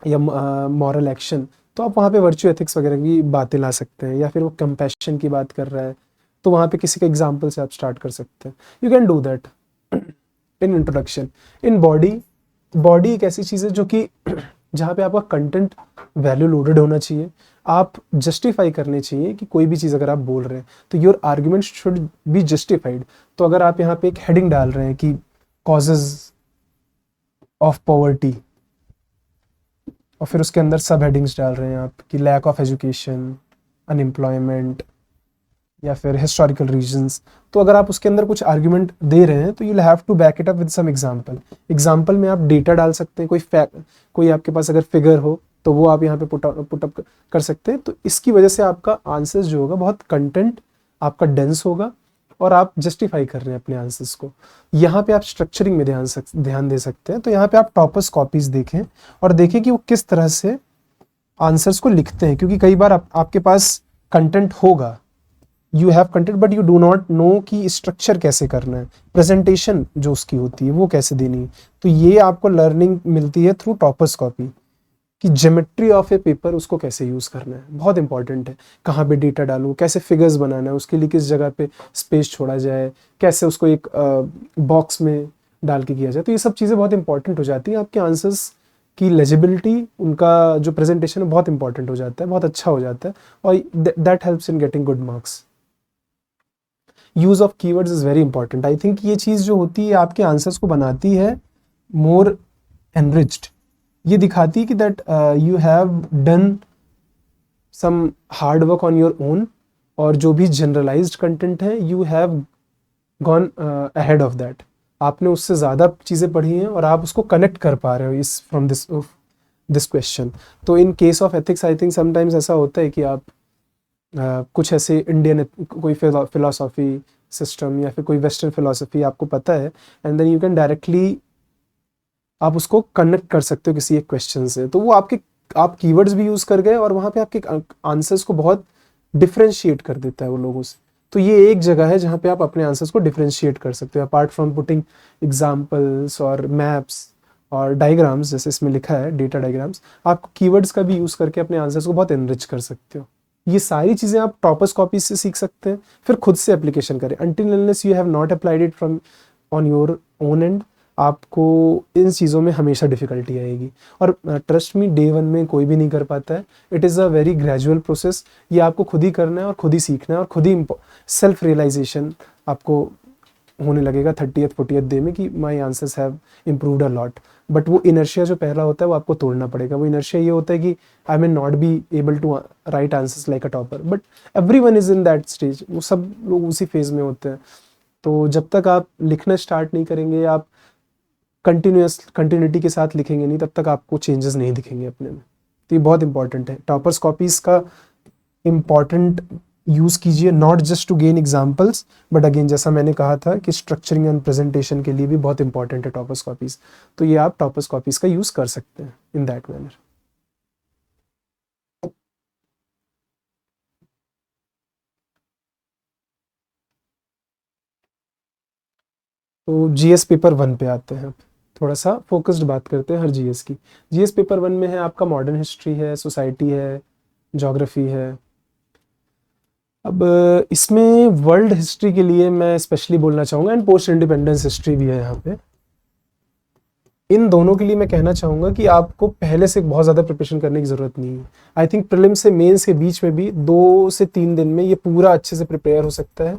या मॉरल एक्शन, तो आप वहाँ पे वर्च्यू एथिक्स वगैरह की बातें ला सकते हैं। या फिर वो कंपैशन की बात कर रहा है तो वहाँ पे किसी का एग्जाम्पल से आप स्टार्ट कर सकते हैं। You can do that in introduction. In body, body एक ऐसी चीज़ है जो कि जहाँ पे आपका कंटेंट वैल्यू लोडेड होना चाहिए। आप जस्टिफाई करने चाहिए कि कोई भी चीज़ अगर आप बोल रहे हैं तो your argument should be justified. तो अगर आप यहाँ पे एक हेडिंग डाल रहे हैं कि कॉजेज ऑफ पॉवर्टी, और फिर उसके अंदर सब हेडिंग्स डाल रहे हैं आप कि लैक ऑफ एजुकेशन, अनएम्प्लॉयमेंट या फिर हिस्टोरिकल रीजंस, तो अगर आप उसके अंदर कुछ आर्ग्यूमेंट दे रहे हैं तो you will have to back it up with some example. Example में आप डेटा डाल सकते हैं, कोई फैक्ट, कोई आपके पास अगर फिगर हो तो वो आप यहाँ पे पुट अप कर सकते हैं। तो इसकी वजह से आपका आंसर्स जो होगा बहुत कंटेंट आपका डेंस होगा और आप जस्टिफाई कर रहे हैं अपने आंसर्स को। यहाँ पे आप स्ट्रक्चरिंग में ध्यान दे सकते हैं। तो यहाँ पे आप टॉपर्स कॉपीज देखें और देखें कि वो किस तरह से आंसर्स को लिखते हैं, क्योंकि कई बार आपके पास कंटेंट होगा, you have content but you do not know कि स्ट्रक्चर कैसे करना है, प्रेजेंटेशन जो उसकी होती है वो कैसे देनी है। तो ये आपको लर्निंग मिलती है थ्रू टॉपर्स कॉपी कि ज्योमेट्री ऑफ ए पेपर उसको कैसे यूज़ करना है, बहुत इंपॉर्टेंट है। कहाँ पे डेटा डालूँ, कैसे फिगर्स बनाना है, उसके लिए किस जगह पे स्पेस छोड़ा जाए, कैसे उसको एक बॉक्स में डाल के किया जाए। तो ये सब चीज़ें बहुत इंपॉर्टेंट हो जाती हैं। आपके आंसर्स की लेजिबिलिटी, उनका जो प्रेजेंटेशन है बहुत इंपॉर्टेंट हो जाता है, बहुत अच्छा हो जाता है, और that helps in getting good marks. Use of keywords is very important. I think ये चीज़ जो होती है आपके आंसर्स को बनाती है मोर एनरिच्ड। ये दिखाती है कि that you have done some hard work on your own, और जो भी जनरलाइज्ड कंटेंट है you have gone ahead of that. आपने उससे ज़्यादा चीज़ें पढ़ी हैं और आप उसको कनेक्ट कर पा रहे हो इस फ्रॉम दिस क्वेश्चन। तो in case of ethics I think sometimes ऐसा होता है कि आप कुछ ऐसे इंडियन कोई फिलोसॉफी सिस्टम या फिर कोई वेस्टर्न फिलोसफी आपको पता है, and then you can directly आप उसको कनेक्ट कर सकते हो किसी एक क्वेश्चन से। तो वो आप कीवर्ड्स भी यूज़ कर गए और वहाँ पे आपके आंसर्स को बहुत डिफ्रेंशिएट कर देता है वो लोगों से। तो ये एक जगह है जहाँ पे आप अपने आंसर्स को डिफ्रेंशिएट कर सकते हो, अपार्ट फ्रॉम पुटिंग एग्जाम्पल्स और मैप्स और डायग्राम्स, जैसे इसमें लिखा है डेटा डायग्राम्स, आप कीवर्ड्स का भी यूज़ करके अपने आंसर्स को बहुत एनरिच कर सकते हो। ये सारी चीज़ें आप टॉपर्स कॉपीज से सीख सकते हैं, फिर खुद से एप्लीकेशन करें। Until unless you have not applied it from on your own and, आपको इन चीज़ों में हमेशा डिफ़िकल्टी आएगी। और ट्रस्ट मी, डे वन में कोई भी नहीं कर पाता है। It is a very gradual process. ये आपको खुद ही करना है और खुद ही सीखना है और खुद ही सेल्फ रियलाइजेशन आपको होने लगेगा 30th 40th डे में कि my answers have improved a lot. But वो इनर्शिया जो पहला होता है वो आपको तोड़ना पड़ेगा। वो इनर्शिया ये होता है कि I may not be able to write answers like a topper, but every one is in that stage. वो सब लोग उसी फेज़ में होते हैं। तो जब तक आप लिखना स्टार्ट नहीं करेंगे, आप कंटिन्यूटी के साथ लिखेंगे नहीं, तब तक आपको चेंजेस नहीं दिखेंगे अपने में। तो ये बहुत इंपॉर्टेंट है। टॉपर्स कॉपीज का इम्पॉर्टेंट यूज़ कीजिए, not just to gain examples, but again जैसा मैंने कहा था कि स्ट्रक्चरिंग एंड प्रेजेंटेशन के लिए भी बहुत इंपॉर्टेंट है टॉपर्स कॉपीज। तो ये आप टॉपर्स कॉपीज का यूज़ कर सकते हैं इन दैट मैनर। तो जीएस पेपर 1 पे आते हैं। थोड़ा सा फोकस्ड बात करते हैं हर जीएस की। जीएस पेपर 1 में है आपका मॉडर्न हिस्ट्री है, सोसाइटी है, ज्योग्राफी है। अब इसमें वर्ल्ड हिस्ट्री के लिए मैं स्पेशली बोलना चाहूँगा, एंड पोस्ट इंडिपेंडेंस हिस्ट्री भी है यहाँ पे। इन दोनों के लिए मैं कहना चाहूँगा कि आपको पहले से बहुत ज़्यादा प्रिपरेशन करने की ज़रूरत नहीं है। आई थिंक प्रीलिम से मेंस के बीच में भी 2 से 3 दिन में ये पूरा अच्छे से प्रिपेयर हो सकता है।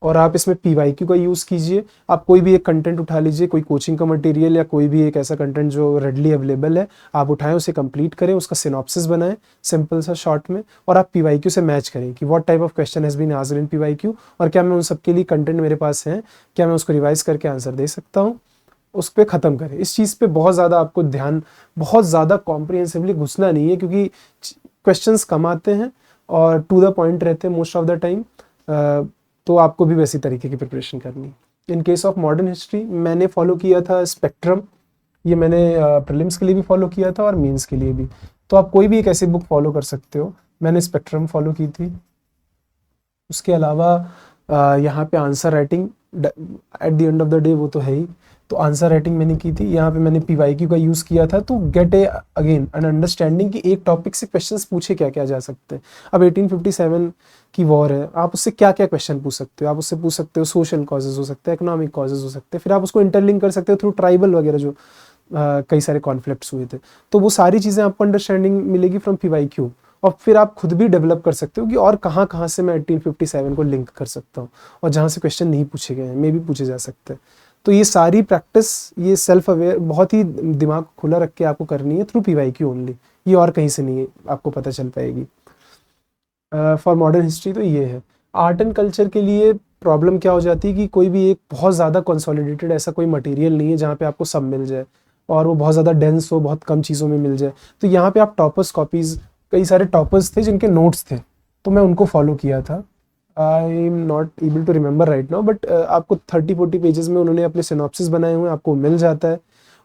और आप इसमें पीवाईक्यू का यूज़ कीजिए। आप कोई भी एक कंटेंट उठा लीजिए, कोई कोचिंग का मटेरियल या कोई भी एक ऐसा कंटेंट जो रेडली अवेलेबल है, आप उठाएं, उसे कंप्लीट करें, उसका सिनॉप्सिस बनाएं सिंपल सा शॉर्ट में, और आप पीवाईक्यू से मैच करें कि what type of question has been asked in PYQ, और क्या मैं उन सबके लिए कंटेंट मेरे पास है, क्या मैं उसको रिवाइज करके आंसर दे सकता हूँ, उस पर ख़त्म करें। इस चीज़ पे बहुत ज़्यादा आपको ध्यान, बहुत ज़्यादा कॉम्प्रिहेंसिवली घुसना नहीं है, क्योंकि क्वेश्चंस कम आते हैं और टू द पॉइंट रहते हैं मोस्ट ऑफ द टाइम। तो आपको भी वैसी तरीके की प्रिपरेशन करनी। इन केस ऑफ मॉडर्न हिस्ट्री मैंने फॉलो किया था स्पेक्ट्रम। ये मैंने प्रीलिम्स के लिए भी फॉलो किया था और मेंस के लिए भी। तो आप कोई भी एक ऐसी बुक फॉलो कर सकते हो। मैंने स्पेक्ट्रम फॉलो की थी। उसके अलावा यहाँ पे answer writing at the end of the day वो तो है ही, तो आंसर राइटिंग मैंने की थी। यहाँ पे मैंने पीवाईक्यू का यूज़ किया था to get a again an understanding कि एक टॉपिक से क्वेश्चंस पूछे क्या क्या जा सकते हैं। अब 1857 की वॉर है, आप उससे क्या क्या क्वेश्चन पूछ सकते हो। आप उससे पूछ सकते हो सोशल कॉजेज हो सकते हैं, इकोनॉमिक कॉजेज हो सकते हैं, फिर आप उसको इंटरलिंक कर सकते हो थ्रू ट्राइबल वगैरह जो कई सारे कॉन्फ्लिक्ट्स हुए थे। तो वो सारी चीज़ें आपको अंडरस्टैंडिंग मिलेगी फ्रॉम पीवाईक्यू। और फिर आप खुद भी डेवलप कर सकते हो कि और कहाँ कहाँ से मैं 1857 को लिंक कर सकता हूँ, और जहाँ से क्वेश्चन नहीं पूछे गए हैं मे भी पूछे जा सकते हैं। तो ये सारी प्रैक्टिस, ये सेल्फ अवेयर, बहुत ही दिमाग खुला रख के आपको करनी है थ्रू पीवाईक्यू ओनली। ये और कहीं से नहीं आपको पता चल पाएगी। फॉर मॉडर्न हिस्ट्री तो ये है। आर्ट एंड कल्चर के लिए प्रॉब्लम क्या हो जाती है कि कोई भी एक बहुत ज़्यादा कंसोलिडेटेड ऐसा कोई मटेरियल नहीं है जहाँ पे आपको सब मिल जाए, और वो बहुत ज़्यादा डेंस हो, बहुत कम चीज़ों में मिल जाए। तो यहाँ पे आप टॉपर्स कॉपीज़, कई सारे टॉपर्स थे जिनके नोट्स थे, तो मैं उनको फॉलो किया था। I am not able to remember right now, but आपको 30-40 पेजेस में उन्होंने अपने सिनॉप्सिस बनाए हुए हैं, आपको मिल जाता है।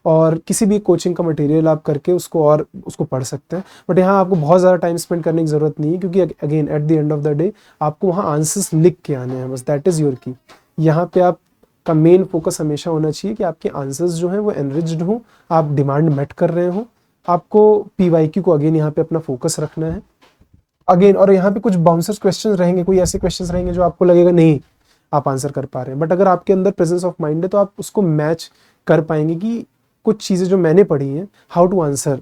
और किसी भी कोचिंग का मटेरियल आप करके उसको पढ़ सकते हैं। बट यहाँ आपको बहुत ज़्यादा टाइम स्पेंड करने की ज़रूरत नहीं है, क्योंकि again eight the end of the day आपको वहाँ आंसर्स लिख के आने हैं, बस दैट इज़ योर की। यहाँ पे आप का मेन फोकस हमेशा होना चाहिए कि आपके आंसर्स जो हैं वो एनरिच्ड हों, आप डिमांड मेट कर रहे हों। आपको पीवाईक्यू को अगेन यहाँ पे अपना फोकस रखना है अगेन। और यहाँ पे कुछ बाउंसर्स क्वेश्चंस रहेंगे, कोई ऐसे क्वेश्चंस रहेंगे जो आपको लगेगा नहीं आप आंसर कर पा रहे हैं, बट अगर आपके अंदर प्रेजेंस ऑफ माइंड है तो आप उसको मैच कर पाएंगे कि कुछ चीज़ें जो मैंने पढ़ी हैं, how to answer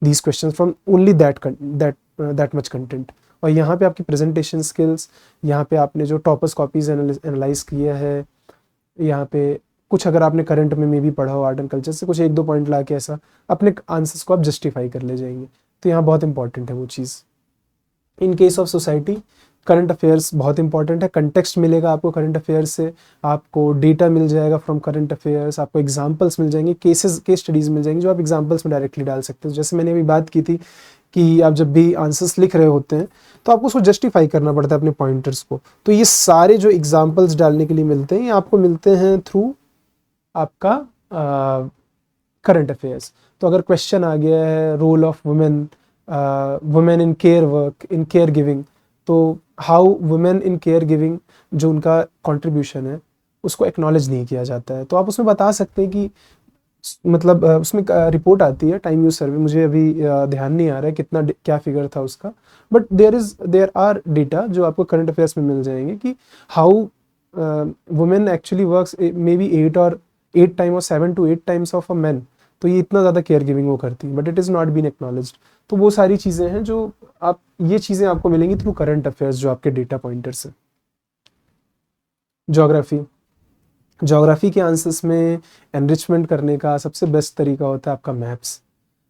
these question from only that much content. और यहाँ पे आपकी प्रेजेंटेशन स्किल्स, यहाँ पे आपने जो टॉपर्स कॉपीज एनालाइज किया है, यहाँ पे कुछ अगर आपने करंट में भी पढ़ा हो आर्ट एंड कल्चर से, कुछ 1-2 पॉइंट ला के ऐसा अपने आंसर्स को आप जस्टिफाई कर ले जाएंगे। तो यहाँ बहुत इंपॉर्टेंट है वो चीज़। In case of society, current affairs बहुत इंपॉर्टेंट है। कंटेक्स्ट मिलेगा आपको करंट अफेयर्स से, आपको डेटा मिल जाएगा फ्रॉम करंट अफेयर्स, आपको एग्जांपल्स मिल जाएंगे, केस स्टडीज़ मिल जाएंगी जो आप एग्जांपल्स में डायरेक्टली डाल सकते हो। जैसे मैंने अभी बात की थी कि आप जब भी आंसर्स लिख रहे होते हैं तो आपको उसको जस्टिफाई करना पड़ता है अपने पॉइंटर्स को। तो ये सारे जो एग्जाम्पल्स डालने के लिए मिलते हैं, ये आपको मिलते हैं थ्रू आपका करंट अफेयर्स। तो अगर क्वेश्चन आ गया है role of women in care work, in care giving, तो how women in care giving जो उनका कंट्रीब्यूशन है उसको एक्नॉलेज नहीं किया जाता है। तो आप उसमें बता सकते हैं कि मतलब उसमें रिपोर्ट आती है टाइम यूज सर्वे, मुझे अभी ध्यान नहीं आ रहा है कितना क्या फिगर था उसका, बट देयर आर डेटा जो आपको करंट अफेयर्स में मिल जाएंगे कि how women actually works may be 8 time और 7 to 8 times of a man. तो ये इतना ज़्यादा केयर गिविंग वो करती है, but it is not been acknowledged. तो वो सारी चीज़ें हैं जो आप, ये चीज़ें आपको मिलेंगी थ्रू करंट अफेयर्स जो आपके डेटा पॉइंटर्स हैं। ज्योग्राफी, ज्योग्राफी के आंसर्स में एनरिचमेंट करने का सबसे बेस्ट तरीका होता है आपका मैप्स।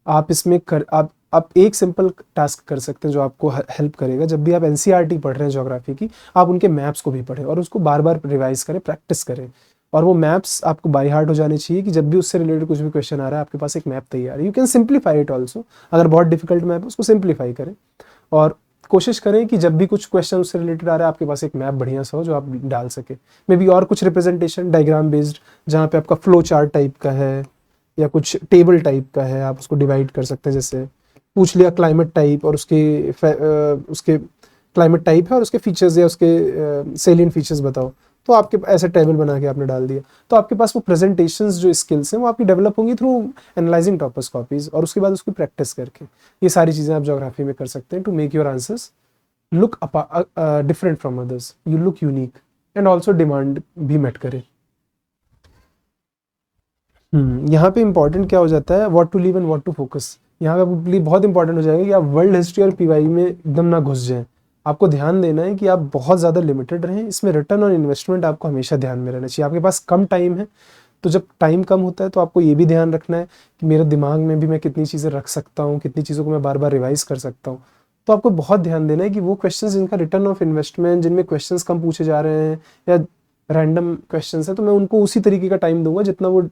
आप इसमें कर आप एक सिंपल टास्क कर सकते हैं जो आपको हेल्प करेगा। जब भी आप एनसीईआरटी पढ़ रहे हैं ज्योग्राफी की, आप उनके मैप्स को भी पढ़ें और उसको बार बार रिवाइज करें, प्रैक्टिस करें। और वो मैप्स आपको बाय हार्ट हो जाने चाहिए कि जब भी उससे रिलेटेड कुछ भी क्वेश्चन आ रहा है आपके पास एक मैप तैयार है। You can simplify it also, अगर बहुत डिफिकल्ट मैप है उसको सिंप्लीफाई करें। और कोशिश करें कि जब भी कुछ क्वेश्चन उससे रिलेटेड आ रहा है आपके पास एक मैप बढ़िया सा हो जो आप डाल सके। मे बी और कुछ रिप्रेजेंटेशन डायग्राम बेस्ड जहाँ पे आपका फ्लो चार्ट टाइप का है या कुछ टेबल टाइप का है, आप उसको डिवाइड कर सकते हैं। जैसे पूछ लिया क्लाइमेट टाइप और उसके क्लाइमेट टाइप है और उसके फीचर्स या उसके सेलिएंट फीचर्स बताओ, तो आपके ऐसे टेबल बना के आपने डाल दिया, तो आपके पास वो प्रेजेंटेशंस जो स्किल्स हैं वो आपकी डेवलप होंगी थ्रू एनालाइजिंग टॉपर्स कॉपीज और उसके बाद उसकी प्रैक्टिस करके। ये सारी चीज़ें आप ज्योग्राफी में कर सकते हैं to make your answers look different from others, you look unique and also demand भी मेट करे। यहाँ पे इंपॉर्टेंट क्या हो जाता है, what to leave and what to focus. यहाँ पे आपके लिए बहुत इंपॉर्टेंट हो जाएगा कि आप वर्ल्ड हिस्ट्री और पीवाई में एकदम ना घुस जाएं। आपको ध्यान देना है कि आप बहुत ज़्यादा लिमिटेड रहें इसमें। रिटर्न ऑन इन्वेस्टमेंट आपको हमेशा ध्यान में रहना चाहिए। आपके पास कम टाइम है, तो जब टाइम कम होता है तो आपको ये भी ध्यान रखना है कि मेरे दिमाग में भी मैं कितनी चीज़ें रख सकता हूँ, कितनी चीज़ों को मैं बार बार रिवाइज कर सकता हूँ। तो आपको बहुत ध्यान देना है कि वो क्वेश्चन जिनका रिटर्न ऑफ इन्वेस्टमेंट, जिनमें क्वेश्चन कम पूछे जा रहे हैं या रैंडम क्वेश्चन है, तो मैं उनको उसी तरीके का टाइम दूंगा जितना वो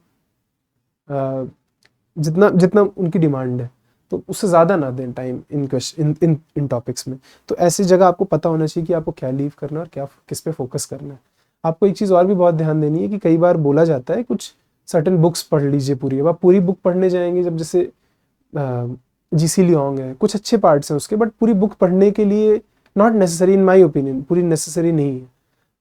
जितना जितना उनकी डिमांड है। तो उससे ज़्यादा ना दें time in question in topics में। तो ऐसी जगह आपको पता होना चाहिए कि आपको क्या लीव करना है और क्या किस पे फोकस करना है। आपको एक चीज़ और भी बहुत ध्यान देनी है कि कई बार बोला जाता है कुछ सर्टेन बुक्स पढ़ लीजिए पूरी। अब आप पूरी बुक पढ़ने जाएंगे, जब जैसे जीसी लियोंग है, कुछ अच्छे पार्ट्स हैं उसके, बट पूरी बुक पढ़ने के लिए not necessary, in my opinion पूरी नेसेसरी नहीं है।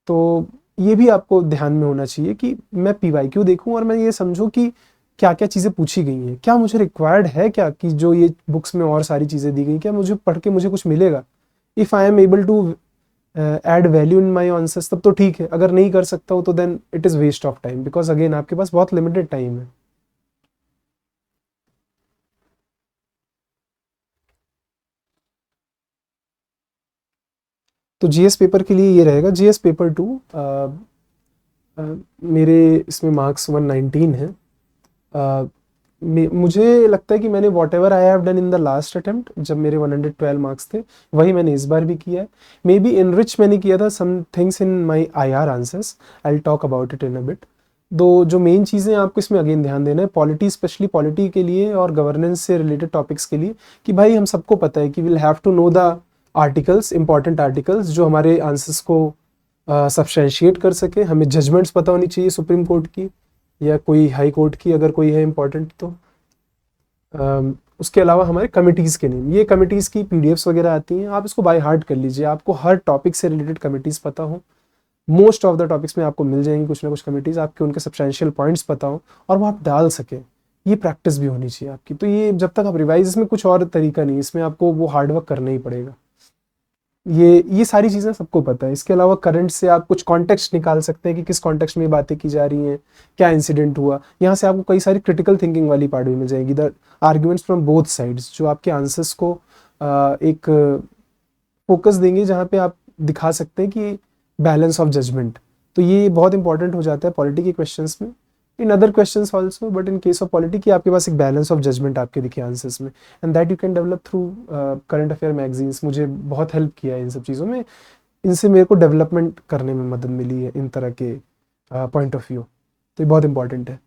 तो ये भी आपको ध्यान में होना चाहिए कि मैं पीवाई क्यों देखूं और मैं ये समझूं कि क्या क्या चीज़ें पूछी गई हैं, क्या मुझे रिक्वायर्ड है, क्या कि जो ये बुक्स में और सारी चीज़ें दी गई, क्या मुझे पढ़ के मुझे कुछ मिलेगा। If I am able to add value in my answers तब तो ठीक है, अगर नहीं कर सकता हूँ तो then it is waste of time, because again आपके पास बहुत लिमिटेड टाइम है। तो जीएस पेपर के लिए ये रहेगा, जीएस पेपर 2 मेरे इसमें मार्क्स 119 है। मुझे लगता है कि मैंने what ever I have done in the last attempt, जब मेरे 112 मार्क्स थे, वही मैंने इस बार भी किया है। मे बी इनरिच मैंने किया था some things in my I R answers, I will talk about it in a bit. दो जो मेन चीज़ें आपको इसमें अगेन ध्यान देना है, पॉलिटी, स्पेशली पॉलिटी के लिए और गवर्नेंस से रिलेटेड टॉपिक्स के लिए, कि भाई हम सबको पता है कि will have to know the articles, important articles जो हमारे आंसर्स को सब्सटेंशिएट कर सके। हमें जजमेंट्स पता होनी चाहिए सुप्रीम कोर्ट की या कोई हाई कोर्ट की, अगर कोई है इंपॉर्टेंट तो। उसके अलावा हमारे कमिटीज़ के नेम, ये कमिटीज़ की पीडीएफ्स वगैरह आती हैं, आप इसको बाय हार्ट कर लीजिए। आपको हर टॉपिक से रिलेटेड कमिटीज़ पता हो, मोस्ट ऑफ द टॉपिक्स में आपको मिल जाएंगी कुछ ना कुछ कमिटीज़, आपके उनके सब्सटेंशियल पॉइंट्स पता हो और वो आप डाल सकें। ये प्रैक्टिस भी होनी चाहिए आपकी। तो ये जब तक आप रिवाइज, इसमें कुछ और तरीका नहीं, इसमें आपको वो हार्डवर्क करना ही पड़ेगा। ये सारी चीज़ें सबको पता है। इसके अलावा करंट से आप कुछ कॉन्टेक्स्ट निकाल सकते हैं कि किस कॉन्टेक्स्ट में ये बातें की जा रही हैं, क्या इंसिडेंट हुआ। यहाँ से आपको कई सारी क्रिटिकल थिंकिंग वाली पार्ट भी मिल जाएगी, the arguments from both sides, जो आपके आंसर्स को एक फोकस देंगे, जहाँ पे आप दिखा सकते हैं कि बैलेंस ऑफ जजमेंट। तो ये बहुत इंपॉर्टेंट हो जाता है पॉलिटी के क्वेश्चंस में, in other questions also, but in case of polity की आपके पास एक बैलेंस ऑफ जजमेंट आपके दिखे आंसर्स में, and that you can develop through current affair magazines. मुझे बहुत हेल्प किया है इन सब चीज़ों में, इनसे मेरे को डेवलपमेंट करने में मदद मिली है इन तरह के पॉइंट ऑफ व्यू। तो ये बहुत इंपॉर्टेंट है।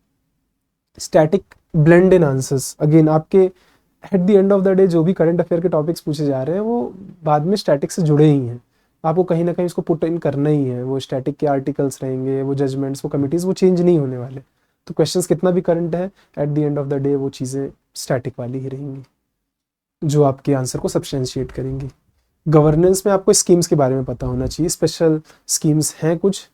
Static blend in answers, again आपके at the end of the day जो भी करंट अफेयर के टॉपिक्स पूछे जा रहे हैं वो बाद में स्टैटिक से जुड़े ही हैं। आपको कहीं ना कहीं उसको पुट इन करना ही है। वो स्टैटिक के आर्टिकल्स रहेंगे, वो जजमेंट्स, वो कमिटीज़, वो चेंज नहीं होने वाले। तो क्वेश्चंस कितना भी करंट है, eight the end of the day वो चीज़ें स्टैटिक वाली ही रहेंगी जो आपके आंसर को सब्सटेंशिएट करेंगी। गवर्नेंस में आपको स्कीम्स के बारे में पता होना चाहिए, स्पेशल स्कीम्स हैं कुछ,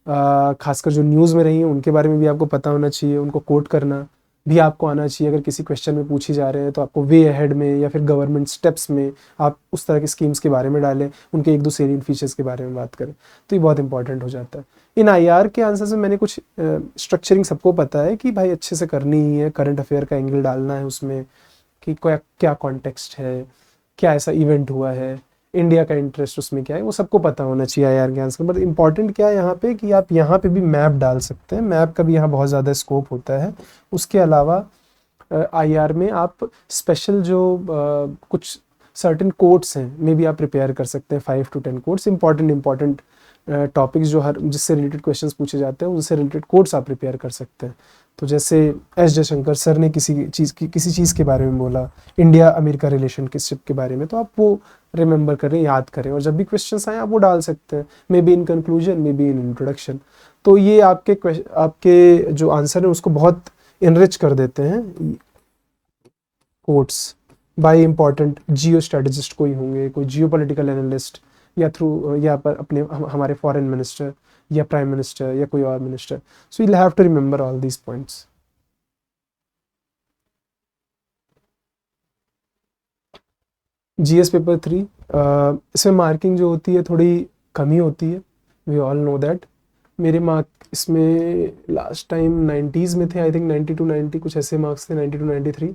खासकर जो न्यूज़ में रही हैं उनके बारे में भी आपको पता होना चाहिए, उनको कोट करना भी आपको आना चाहिए। अगर किसी क्वेश्चन में पूछी जा रहे हैं तो आपको वे अहेड में या फिर गवर्नमेंट स्टेप्स में आप उस तरह के स्कीम्स के बारे में डालें, उनके एक दो सेलिएंट फीचर्स के बारे में बात करें, तो ये बहुत इंपॉर्टेंट हो जाता है। इन आईआर के आंसर्स में मैंने कुछ स्ट्रक्चरिंग सबको पता है कि भाई अच्छे से करनी ही है, करंट अफेयर का एंगल डालना है उसमें कि क्या क्या कॉन्टेक्स्ट है, क्या ऐसा इवेंट हुआ है, इंडिया का इंटरेस्ट उसमें क्या है, वो सबको पता होना चाहिए आईआर के आंसर। बट इंपॉर्टेंट क्या है यहाँ पे कि आप यहाँ पे भी मैप डाल सकते हैं, मैप का भी यहाँ बहुत ज़्यादा स्कोप होता है। उसके अलावा आईआर में आप स्पेशल जो कुछ सर्टेन कोट्स हैं मे भी आप प्रिपेयर कर सकते हैं, 5 to 10 कोट्स, इंपॉर्टेंट टॉपिक्स जो हर जिससे रिलेटेड क्वेश्चंस पूछे जाते हैं उनसे रिलेटेड कोट्स आप प्रिपेयर कर सकते हैं। तो जैसे एस जयशंकर सर ने किसी चीज़ के बारे में बोला, इंडिया अमेरिका रिलेशनशिप के बारे में, तो आप वो रिमेंबर करें, याद करें, और जब भी क्वेश्चंस आए आप वो डाल सकते हैं, may be in conclusion, may be in introduction. तो ये आपके जो आंसर है उसको बहुत इनरिच कर देते हैं quotes by important geostrategist कोई होंगे, कोई जियो पॉलिटिकल एनालिस्ट, या थ्रू या पर अपने हमारे फॉरेन मिनिस्टर या प्राइम मिनिस्टर या कोई और minister. So you have to remember all these points. GS paper 3 इसमें मार्किंग जो होती है थोड़ी कम ही होती है, वी ऑल नो दैट। मेरे मार्क इसमें लास्ट टाइम 90s में थे, आई थिंक 90 to 90 कुछ ऐसे मार्क्स थे, 90 to 93,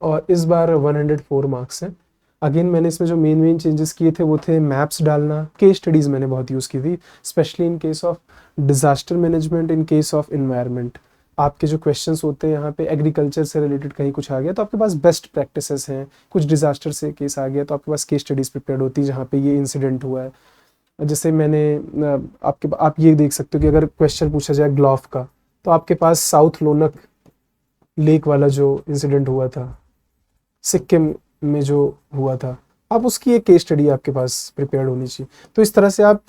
और इस बार 104 मार्क्स हैं। अगेन मैंने इसमें जो मेन चेंजेस किए थे वो थे मैप्स डालना, केस स्टडीज़ मैंने बहुत यूज़ की थी, specially in case of disaster management, in case of environment. आपके जो क्वेश्चंस होते हैं यहाँ पे एग्रीकल्चर से रिलेटेड कहीं कुछ आ गया तो आपके पास बेस्ट प्रैक्टिसेस हैं, कुछ डिज़ास्टर से केस आ गया तो आपके पास केस स्टडीज़ प्रिपेयर्ड होती है जहाँ पे ये इंसिडेंट हुआ है। जैसे मैंने आप ये देख सकते हो कि अगर क्वेश्चन पूछा जाए ग्लॉफ का, तो आपके पास साउथ लोनक लेक वाला जो इंसिडेंट हुआ था सिक्किम में जो हुआ था, आप उसकी एक केस स्टडी आपके पास प्रिपेयर्ड होनी चाहिए। तो इस तरह से आप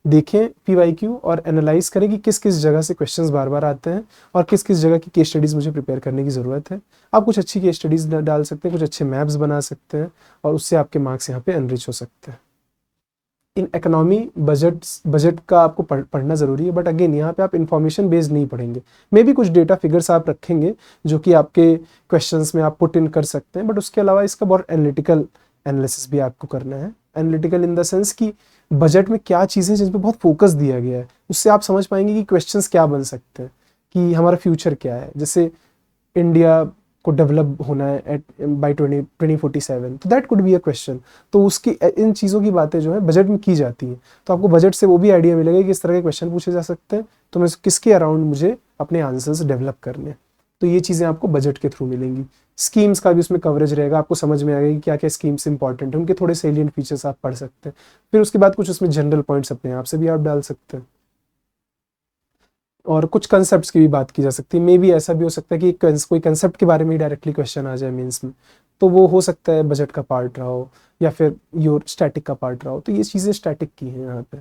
देखें पीवाईक्यू और एनालाइज करें कि किस किस जगह से क्वेश्चंस बार बार आते हैं और किस किस जगह की केस स्टडीज़ मुझे प्रिपेयर करने की ज़रूरत है। आप कुछ अच्छी केस स्टडीज़ डाल सकते हैं, कुछ अच्छे मैप्स बना सकते हैं, और उससे आपके मार्क्स यहाँ पे एनरिच हो सकते हैं। इन इकोनॉमी बजट का आपको पढ़ना ज़रूरी है, बट अगेन यहाँ पे आप इन्फॉर्मेशन बेस्ड नहीं पढ़ेंगे, मे बी कुछ डेटा फिगर्स आप रखेंगे जो कि आपके क्वेश्चंस में आप पुट इन कर सकते हैं, बट उसके अलावा इसका बहुत एनालिटिकल एनालिसिस भी आपको करना है। एनालिटिकल इन द सेंस कि बजट में क्या चीज़ें जिन पर बहुत फोकस दिया गया है, उससे आप समझ पाएंगे कि क्वेश्चंस क्या बन सकते हैं, कि हमारा फ्यूचर क्या है। जैसे इंडिया को डेवलप होना है एट बाई 2047, तो that could be a question. तो उसकी इन चीज़ों की बातें जो है बजट में की जाती हैं, तो आपको बजट से वो भी आइडिया मिलेगा कि इस तरह के क्वेश्चन पूछे जा सकते हैं, तो मैं किसके अराउंड मुझे अपने आंसर्स डेवलप करने हैं। तो ये चीज़ें आपको बजट के थ्रू मिलेंगी। स्कीम्स का भी उसमें कवरेज रहेगा, आपको समझ में आएगा कि क्या क्या स्कीम्स इंपॉर्टेंट है, उनके थोड़े सेलियंट फीचर्स आप पढ़ सकते हैं। फिर उसके बाद कुछ उसमें जनरल पॉइंट्स अपने आप से भी आप डाल सकते हैं, और कुछ कंसेप्ट्स की भी बात की जा सकती है। मे भी ऐसा भी हो सकता है कि कोई कंसेप्ट के बारे में ही डायरेक्टली क्वेश्चन आ जाए मेंस में, तो वो हो सकता है बजट का पार्ट रहा हो या फिर योर स्टैटिक का पार्ट रहा हो। तो ये चीज़ें स्टैटिक की हैं यहाँ पे।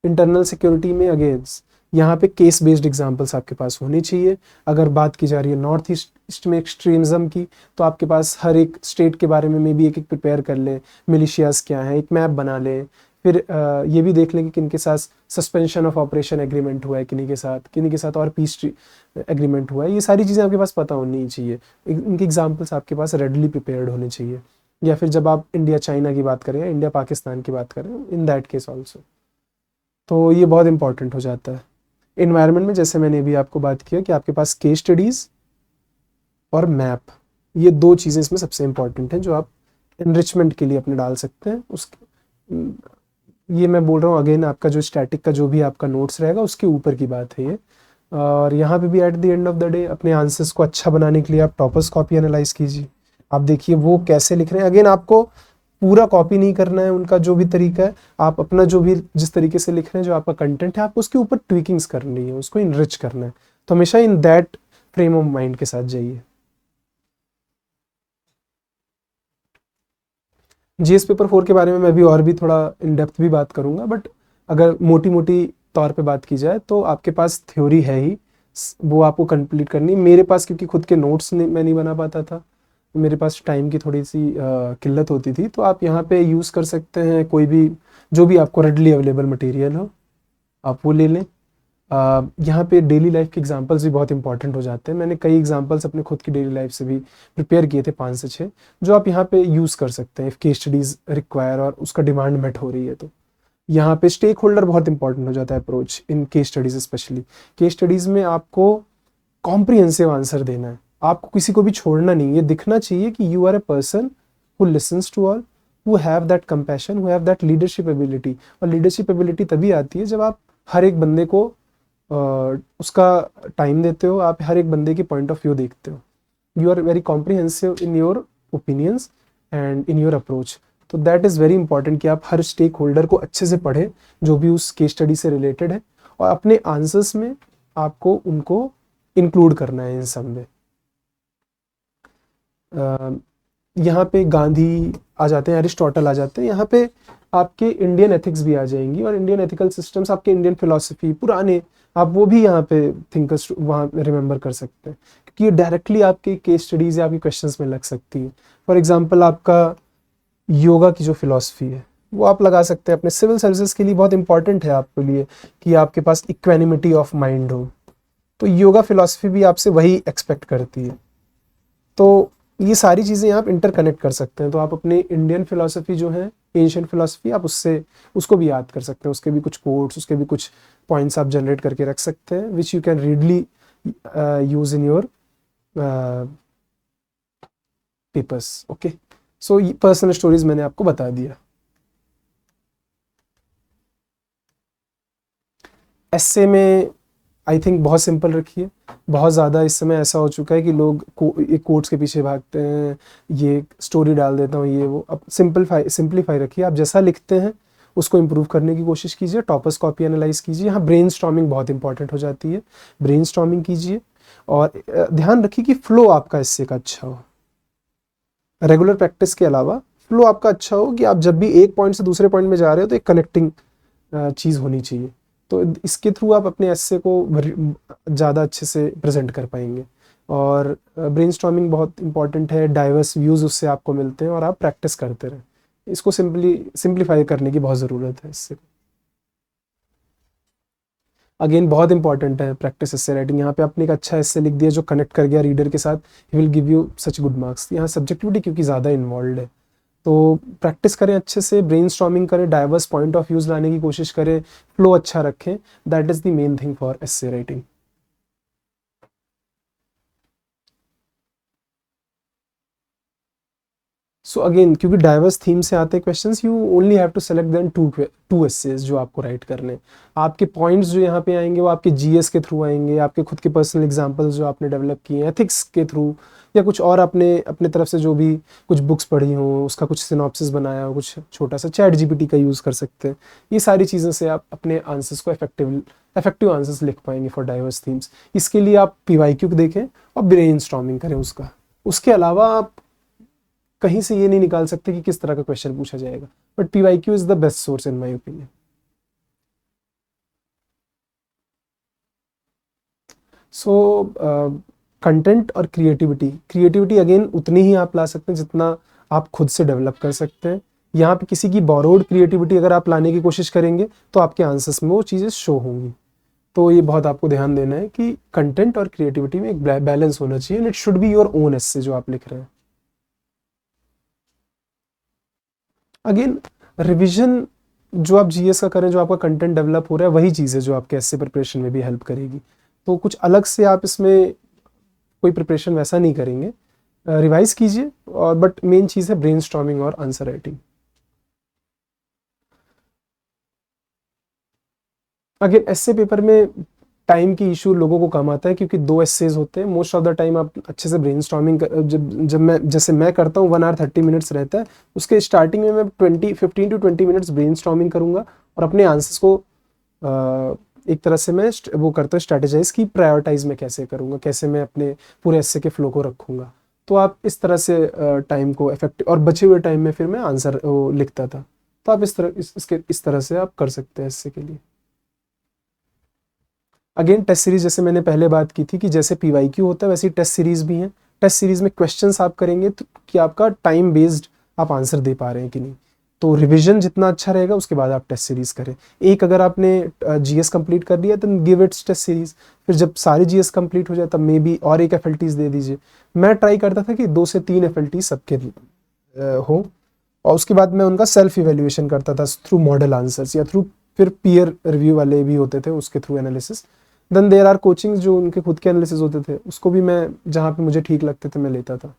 इंटरनल सिक्योरिटी में अगेंस्ट यहाँ पे केस बेस्ड एग्जांपल्स आपके पास होनी चाहिए। अगर बात की जा रही है नॉर्थ ईस्ट में एक्सट्रीमिज्म की, तो आपके पास हर एक स्टेट के बारे में भी एक एक प्रिपेयर कर लें, मिलिशियाज क्या है, एक मैप बना लें। फिर ये भी देख लें कि किन के साथ सस्पेंशन ऑफ ऑपरेशन एग्रीमेंट हुआ है, किन्हीं के साथ और पीस एग्रीमेंट हुआ है। ये सारी चीज़ें आपके पास पता होनी चाहिए, इनके एग्जाम्पल्स आपके पास रेडली प्रिपेयर्ड होने चाहिए। या फिर जब आप इंडिया चाइना की बात करें या इंडिया पाकिस्तान की बात करें, इन दैट केस ऑल्सो, तो ये बहुत इंपॉर्टेंट हो जाता है। इन्वायरमेंट में जैसे मैंने अभी आपको बात किया कि आपके पास केस स्टडीज़ और मैप, ये दो चीज़ें इसमें सबसे इंपॉर्टेंट हैं जो आप इनरिचमेंट के लिए अपने डाल सकते हैं। ये मैं बोल रहा हूँ अगेन, आपका जो स्टैटिक का जो भी आपका नोट्स रहेगा उसके ऊपर की बात है ये। और यहाँ पे भी eight the end of the day अपने आंसर्स को अच्छा बनाने के लिए आप टॉपर्स कॉपी एनालाइज कीजिए। आप देखिए वो कैसे लिख रहे हैं। अगेन आपको पूरा कॉपी नहीं करना है उनका जो भी तरीका है, आप अपना जो भी जिस तरीके से लिख रहे हैं, जो आपका कंटेंट है, आपको उसके ऊपर ट्वीकिंग्स करनी है, उसको इनरिच करना है। तो हमेशा in that frame of mind के साथ जाइए। जीएस पेपर 4 के बारे में मैं अभी और भी थोड़ा इन डेप्थ भी बात करूंगा, बट अगर मोटी मोटी तौर पे बात की जाए तो आपके पास थ्योरी है ही, वो आपको कंप्लीट करनी। मेरे पास क्योंकि खुद के नोट्स मैं नहीं बना पाता था, मेरे पास टाइम की थोड़ी सी किल्लत होती थी, तो आप यहाँ पे यूज़ कर सकते हैं कोई भी जो भी आपको रेडली अवेलेबल मटेरियल हो, आप वो ले लें। यहाँ पे डेली लाइफ के एग्जांपल्स भी बहुत इंपॉर्टेंट हो जाते हैं। मैंने कई एग्जांपल्स अपने खुद की डेली लाइफ से भी प्रिपेयर किए थे, 5 से 6, जो आप यहाँ पे यूज़ कर सकते हैं इफ़ केस स्टडीज़ रिक्वायर और उसका डिमांड मेट हो रही है तो। यहाँ पे स्टेक होल्डर बहुत इंपॉर्टेंट हो जाता है approach in case studies specially. Case studies में आपको कॉम्प्रिहेंसिव आंसर देना है, आपको किसी को भी छोड़ना नहीं। ये दिखना चाहिए कि you are a person who listens to all, who have that compassion, who have that leadership ability. और लीडरशिप एबिलिटी तभी आती है जब आप हर एक बंदे को उसका टाइम देते हो, आप हर एक बंदे की पॉइंट ऑफ व्यू देखते हो। You are very comprehensive in your opinions and in your approach. तो दैट इज़ वेरी इंपॉर्टेंट कि आप हर स्टेक होल्डर को अच्छे से पढ़ें जो भी उस केस स्टडी से रिलेटेड है, और अपने आंसर्स में आपको उनको इंक्लूड करना है इन सब में। यहाँ पे गांधी आ जाते हैं, अरिस्टोटल आ जाते हैं, यहाँ पे आपके इंडियन एथिक्स भी आ जाएंगी, और इंडियन एथिकल सिस्टम्स, आपके इंडियन फिलॉसफी पुराने, आप वो भी यहाँ पे थिंकर्स वहाँ रिमेंबर कर सकते हैं, क्योंकि ये डायरेक्टली आपके केस स्टडीज या आपके क्वेश्चंस में लग सकती है। फॉर एग्जांपल आपका योगा की जो फिलॉसफी है वो आप लगा सकते हैं अपने सिविल सर्विसेज के लिए। बहुत इंपॉर्टेंट है आपके लिए कि आपके पास इक्वेनिमिटी ऑफ माइंड हो, तो योगा फिलॉसफी भी आपसे वही एक्सपेक्ट करती है। तो ये सारी चीज़ें आप इंटरकनेक्ट कर सकते हैं। तो आप अपने इंडियन फिलॉसफी जो है, एंशिएंट फिलॉसफी, आप उसको भी याद कर सकते हैं, उसके भी कुछ कोट्स, उसके भी कुछ पॉइंट्स आप जनरेट करके रख सकते हैं, which you can readily use in your papers. Okay, so personal stories मैंने आपको बता दिया। एस्से में आई थिंक बहुत सिंपल रखिए। बहुत ज़्यादा इस समय ऐसा हो चुका है कि लोग एक कोट्स के पीछे भागते हैं, ये स्टोरी डाल देता हूँ, ये वो। अब सिंप्लीफाई रखिए। आप जैसा लिखते हैं उसको इम्प्रूव करने की कोशिश कीजिए। टॉपर्स कॉपी एनालाइज कीजिए। यहाँ ब्रेनस्टॉर्मिंग बहुत इंपॉर्टेंट हो जाती है, ब्रेनस्टॉर्मिंग कीजिए। और ध्यान रखिए कि फ्लो आपका एस्से का अच्छा हो। रेगुलर प्रैक्टिस के अलावा फ्लो आपका अच्छा हो, कि आप जब भी एक पॉइंट से दूसरे पॉइंट में जा रहे हो तो एक कनेक्टिंग चीज़ होनी चाहिए। तो इसके थ्रू आप अपने एस्से को ज़्यादा अच्छे से प्रेजेंट कर पाएंगे। और ब्रेनस्टॉर्मिंग बहुत इंपॉर्टेंट है, डाइवर्स व्यूज़ उससे आपको मिलते हैं, और आप प्रैक्टिस करते रहें। इसको सिंप्लीफाई करने की बहुत ज़रूरत है इससे। अगेन बहुत इंपॉर्टेंट है प्रैक्टिस एस्से राइटिंग। यहाँ पे आपने एक अच्छा एस्से लिख दिया जो कनेक्ट कर गया रीडर के साथ, he will give you such good marks. यहाँ सब्जेक्टिविटी क्योंकि ज़्यादा इन्वॉल्व है, तो प्रैक्टिस करें अच्छे से, ब्रेनस्टॉर्मिंग करें, डाइवर्स पॉइंट ऑफ व्यूज़ लाने की कोशिश करें, फ्लो अच्छा रखें। That is the main thing for essay writing. So again क्योंकि डाइवर्स थीम से आते हैं questions, you only have to select then two essays जो आपको राइट करने हैं। आपके पॉइंट्स जो यहाँ पे आएंगे वो आपके जीएस के थ्रू आएंगे, आपके खुद के पर्सनल एग्जांपल्स जो आपने डेवलप किए हैं एथिक्स के थ्रू, या कुछ और आपने अपने तरफ से जो भी कुछ बुक्स पढ़ी हो उसका कुछ सिनॉप्सिस बनाया हो, कुछ छोटा सा चैट जीपीटी का यूज़ कर सकते हैं। ये सारी चीज़ों से आप अपने आंसर्स को इफेक्टिव आंसर्स लिख पाएंगे फॉर डाइवर्स थीम्स। इसके लिए आप पीवाईक्यू देखें और ब्रेनस्टॉर्मिंग करें उसका। उसके अलावा आप कहीं से ये नहीं निकाल सकते कि किस तरह का क्वेश्चन पूछा जाएगा, but PYQ is the best source in my opinion. So content और क्रिएटिविटी अगेन उतनी ही आप ला सकते हैं जितना आप खुद से डेवलप कर सकते हैं। यहाँ पे किसी की बोरोड क्रिएटिविटी अगर आप लाने की कोशिश करेंगे तो आपके आंसर्स में वो चीज़ें शो होंगी। तो ये बहुत आपको ध्यान देना है कि कंटेंट और क्रिएटिविटी में एक बैलेंस होना चाहिए, and it should be your own essay जो आप लिख रहे हैं। अगेन रिवीजन जो आप जीएस का करें, जो आपका कंटेंट डेवलप हो रहा है, वही चीज़ है जो आपके एस्से प्रिपरेशन में भी हेल्प करेगी। तो कुछ अलग से आप इसमें कोई प्रिपरेशन वैसा नहीं करेंगे, रिवाइज कीजिए। और बट मेन चीज़ है ब्रेनस्टॉर्मिंग और आंसर राइटिंग। अगेन एस्से पेपर में टाइम की इशू लोगों को कम आता है, क्योंकि 2 एस्सेज होते हैं। मोस्ट ऑफ द टाइम आप अच्छे से ब्रेनस्टॉर्मिंग जब मैं जैसे मैं करता हूँ 1 आवर 30 मिनट्स रहता है, उसके स्टार्टिंग में मैं 15 to 20 मिनट्स ब्रेनस्टॉर्मिंग करूँगा, और अपने आंसर्स को एक तरह से मैं वो करता हूँ स्ट्रेटेजाइज की प्रायोरिटाइज मैं कैसे करूँगा, कैसे मैं अपने पूरे एस्से के फ्लो को रखूँगा। तो आप इस तरह से टाइम को इफेक्टिव, और बचे हुए टाइम में फिर मैं आंसर लिखता था। तो आप इस तरह से आप कर सकते हैं एस्से के लिए। अगेन टेस्ट सीरीज, जैसे मैंने पहले बात की थी कि जैसे पीवाईक्यू होता है वैसे ही टेस्ट सीरीज भी हैं। टेस्ट सीरीज में क्वेश्चंस आप करेंगे तो कि आपका टाइम बेस्ड आप आंसर दे पा रहे हैं कि नहीं। तो रिवीजन जितना अच्छा रहेगा उसके बाद आप टेस्ट सीरीज करें। एक अगर आपने जीएस कंप्लीट कर लिया तो गिव इट्स टेस्ट सीरीज, फिर जब सारी जीएस कंप्लीट हो जाए तब मे बी और एक एफएलटीज दे दीजिए। मैं ट्राई करता था कि 2 से 3 एफएलटीज सबके हो, और उसके बाद मैं उनका सेल्फ इवेल्युएशन करता था थ्रू मॉडल आंसर्स या थ्रू फिर पीयर रिव्यू वाले भी होते थे उसके through analysis. Then there are coachings जो उनके खुद के एनालिसिस होते थे, उसको भी मैं जहाँ पे मुझे ठीक लगते थे मैं लेता था।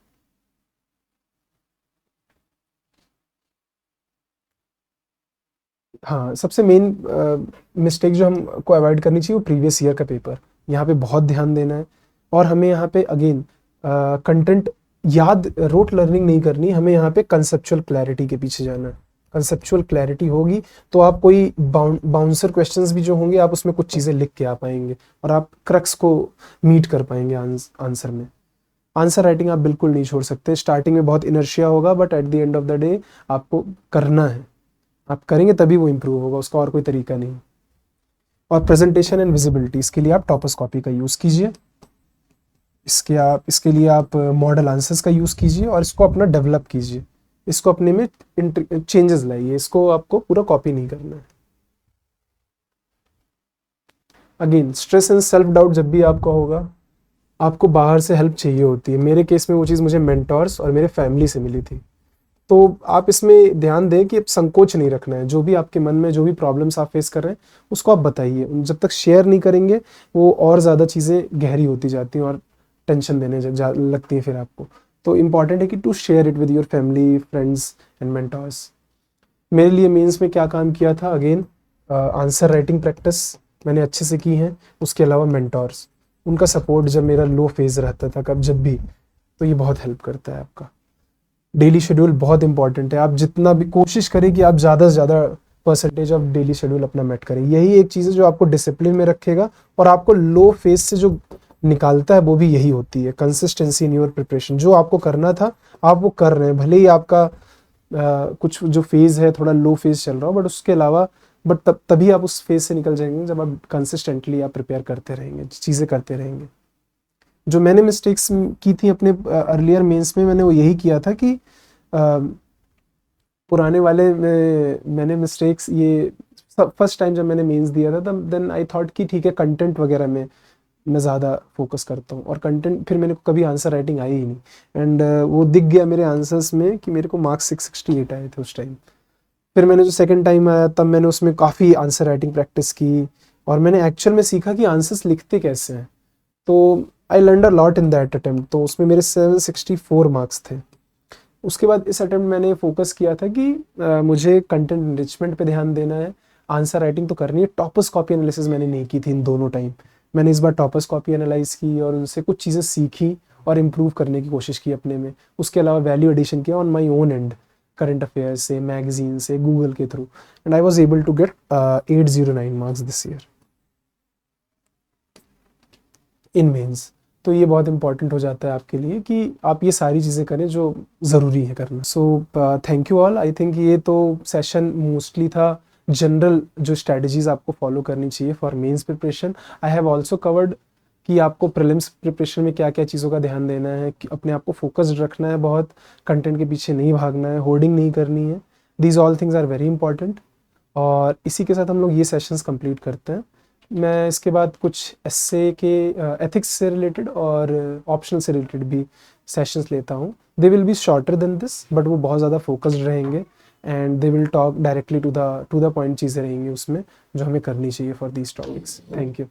हाँ, सबसे मेन मिस्टेक जो हमको अवॉइड करनी चाहिए वो प्रीवियस ईयर का पेपर, यहाँ पे बहुत ध्यान देना है। और हमें यहाँ पे अगेन कंटेंट याद रोट लर्निंग नहीं करनी, हमें यहाँ पे कंसेप्चुअल क्लैरिटी के पीछे जाना है। कंसेप्चुअल क्लैरिटी होगी तो आप कोई बाउंसर क्वेश्चंस भी जो होंगे आप उसमें कुछ चीज़ें लिख के आ पाएंगे और आप क्रक्स को मीट कर पाएंगे आंसर में। आंसर राइटिंग आप बिल्कुल नहीं छोड़ सकते। स्टार्टिंग में बहुत इनर्शिया होगा but at the end of the day आपको करना है, आप करेंगे तभी वो इम्प्रूव होगा, उसका और कोई तरीका नहीं। और प्रेजेंटेशन एंड विजिबिलिटी, इसके लिए आप टॉपर्स कॉपी का यूज़ कीजिए, इसके लिए आप मॉडल आंसर्स का यूज़ कीजिए और इसको अपना डेवलप कीजिए, इसको अपने में चेंजेस लाइए, इसको आपको पूरा कॉपी नहीं करना है। Again stress and self doubt जब भी आपका होगा, आपको बाहर से हेल्प चाहिए होती है। मेरे केस में वो चीज़ मुझे मेंटोर्स और मेरे फैमिली से मिली थी। तो आप इसमें ध्यान दें कि संकोच नहीं रखना है, जो भी आपके मन में जो भी प्रॉब्लम्स आप फेस कर रहे हैं उसको आप बताइए। जब तक शेयर नहीं करेंगे वो और ज़्यादा चीज़ें गहरी होती जाती हैं और टेंशन देने लगती हैं फिर आपको। तो इम्पॉर्टेंट है कि to share it with your family, friends and mentors. मेरे लिए मेंस में क्या काम किया था, अगेन आंसर राइटिंग प्रैक्टिस मैंने अच्छे से की है, उसके अलावा मेंटर्स, उनका सपोर्ट जब मेरा लो फेज रहता था कब जब भी, तो ये बहुत हेल्प करता है आपका। डेली शेड्यूल बहुत इंपॉर्टेंट है, आप जितना भी कोशिश करें कि आप ज़्यादा से ज़्यादा परसेंटेज ऑफ डेली शेड्यूल अपना मेट करें। यही एक चीज़ है जो आपको डिसिप्लिन में रखेगा और आपको लो फेज से जो निकालता है वो भी यही होती है, कंसिस्टेंसी इन योर प्रिपरेशन। जो आपको करना था आप वो कर रहे हैं, भले ही आपका कुछ जो फेज़ है थोड़ा लो फेज़ चल रहा हो, बट उसके अलावा तभी आप उस फेज़ से निकल जाएंगे जब आप कंसिस्टेंटली आप प्रिपेयर करते रहेंगे, चीज़ें करते रहेंगे। जो मैंने मिस्टेक्स की थी अपने अर्लियर मेंस में, मैंने वो यही किया था कि पुराने वाले में मैंने मिस्टेक्स ये फर्स्ट टाइम जब मैंने मेंस दिया था तब देन आई थॉट कि ठीक है कंटेंट वगैरह में मैं ज़्यादा फोकस करता हूँ, और कंटेंट फिर मेरे को कभी आंसर राइटिंग आई ही नहीं। एंड वो दिख गया मेरे आंसर्स में कि मेरे को मार्क्स 668 आए थे उस टाइम। फिर मैंने जो सेकंड टाइम आया तब मैंने उसमें काफ़ी आंसर राइटिंग प्रैक्टिस की और मैंने एक्चुअल में सीखा कि आंसर्स लिखते कैसे हैं। तो I learned a lot in that attempt, तो उसमें मेरे 764 मार्क्स थे। उसके बाद इस अटेम्प्ट मैंने फोकस किया था कि मुझे कंटेंट इनरिचमेंट पे ध्यान देना है, आंसर राइटिंग तो करनी है। टॉपर्स कॉपी एनालिसिस मैंने नहीं की थी इन दोनों टाइम, मैंने इस बार टॉपर्स कॉपी एनालाइज की और उनसे कुछ चीज़ें सीखी और इम्प्रूव करने की कोशिश की अपने में। उसके अलावा वैल्यू एडिशन किया on my own end, current affairs से, मैगजीन से, गूगल के through, and I was able to get 809 marks this year in mains. तो ये बहुत इंपॉर्टेंट हो जाता है आपके लिए कि आप ये सारी चीज़ें करें जो ज़रूरी है करना। So thank you all. I think ये तो सेशन मोस्टली था जनरल जो स्ट्रैटेजीज़ आपको फॉलो करनी चाहिए for mains preparation. I have also covered कि आपको प्रीलिम्स प्रिपरेशन में क्या क्या चीज़ों का ध्यान देना है, कि अपने आप को फोकस्ड रखना है, बहुत कंटेंट के पीछे नहीं भागना है, होर्डिंग नहीं करनी है। These all things are very important. और इसी के साथ हम लोग ये सेशंस कंप्लीट करते हैं। मैं इसके बाद कुछ एस्से के एथिक्स से रिलेटेड और ऑप्शनल से रिलेटेड भी सेशंस लेता हूँ। They will be shorter than this but वो बहुत ज़्यादा फोकस्ड रहेंगे and they will talk directly to the point चीज़ें रहेंगी उसमें जो हमें करनी चाहिए for these topics. Thank you.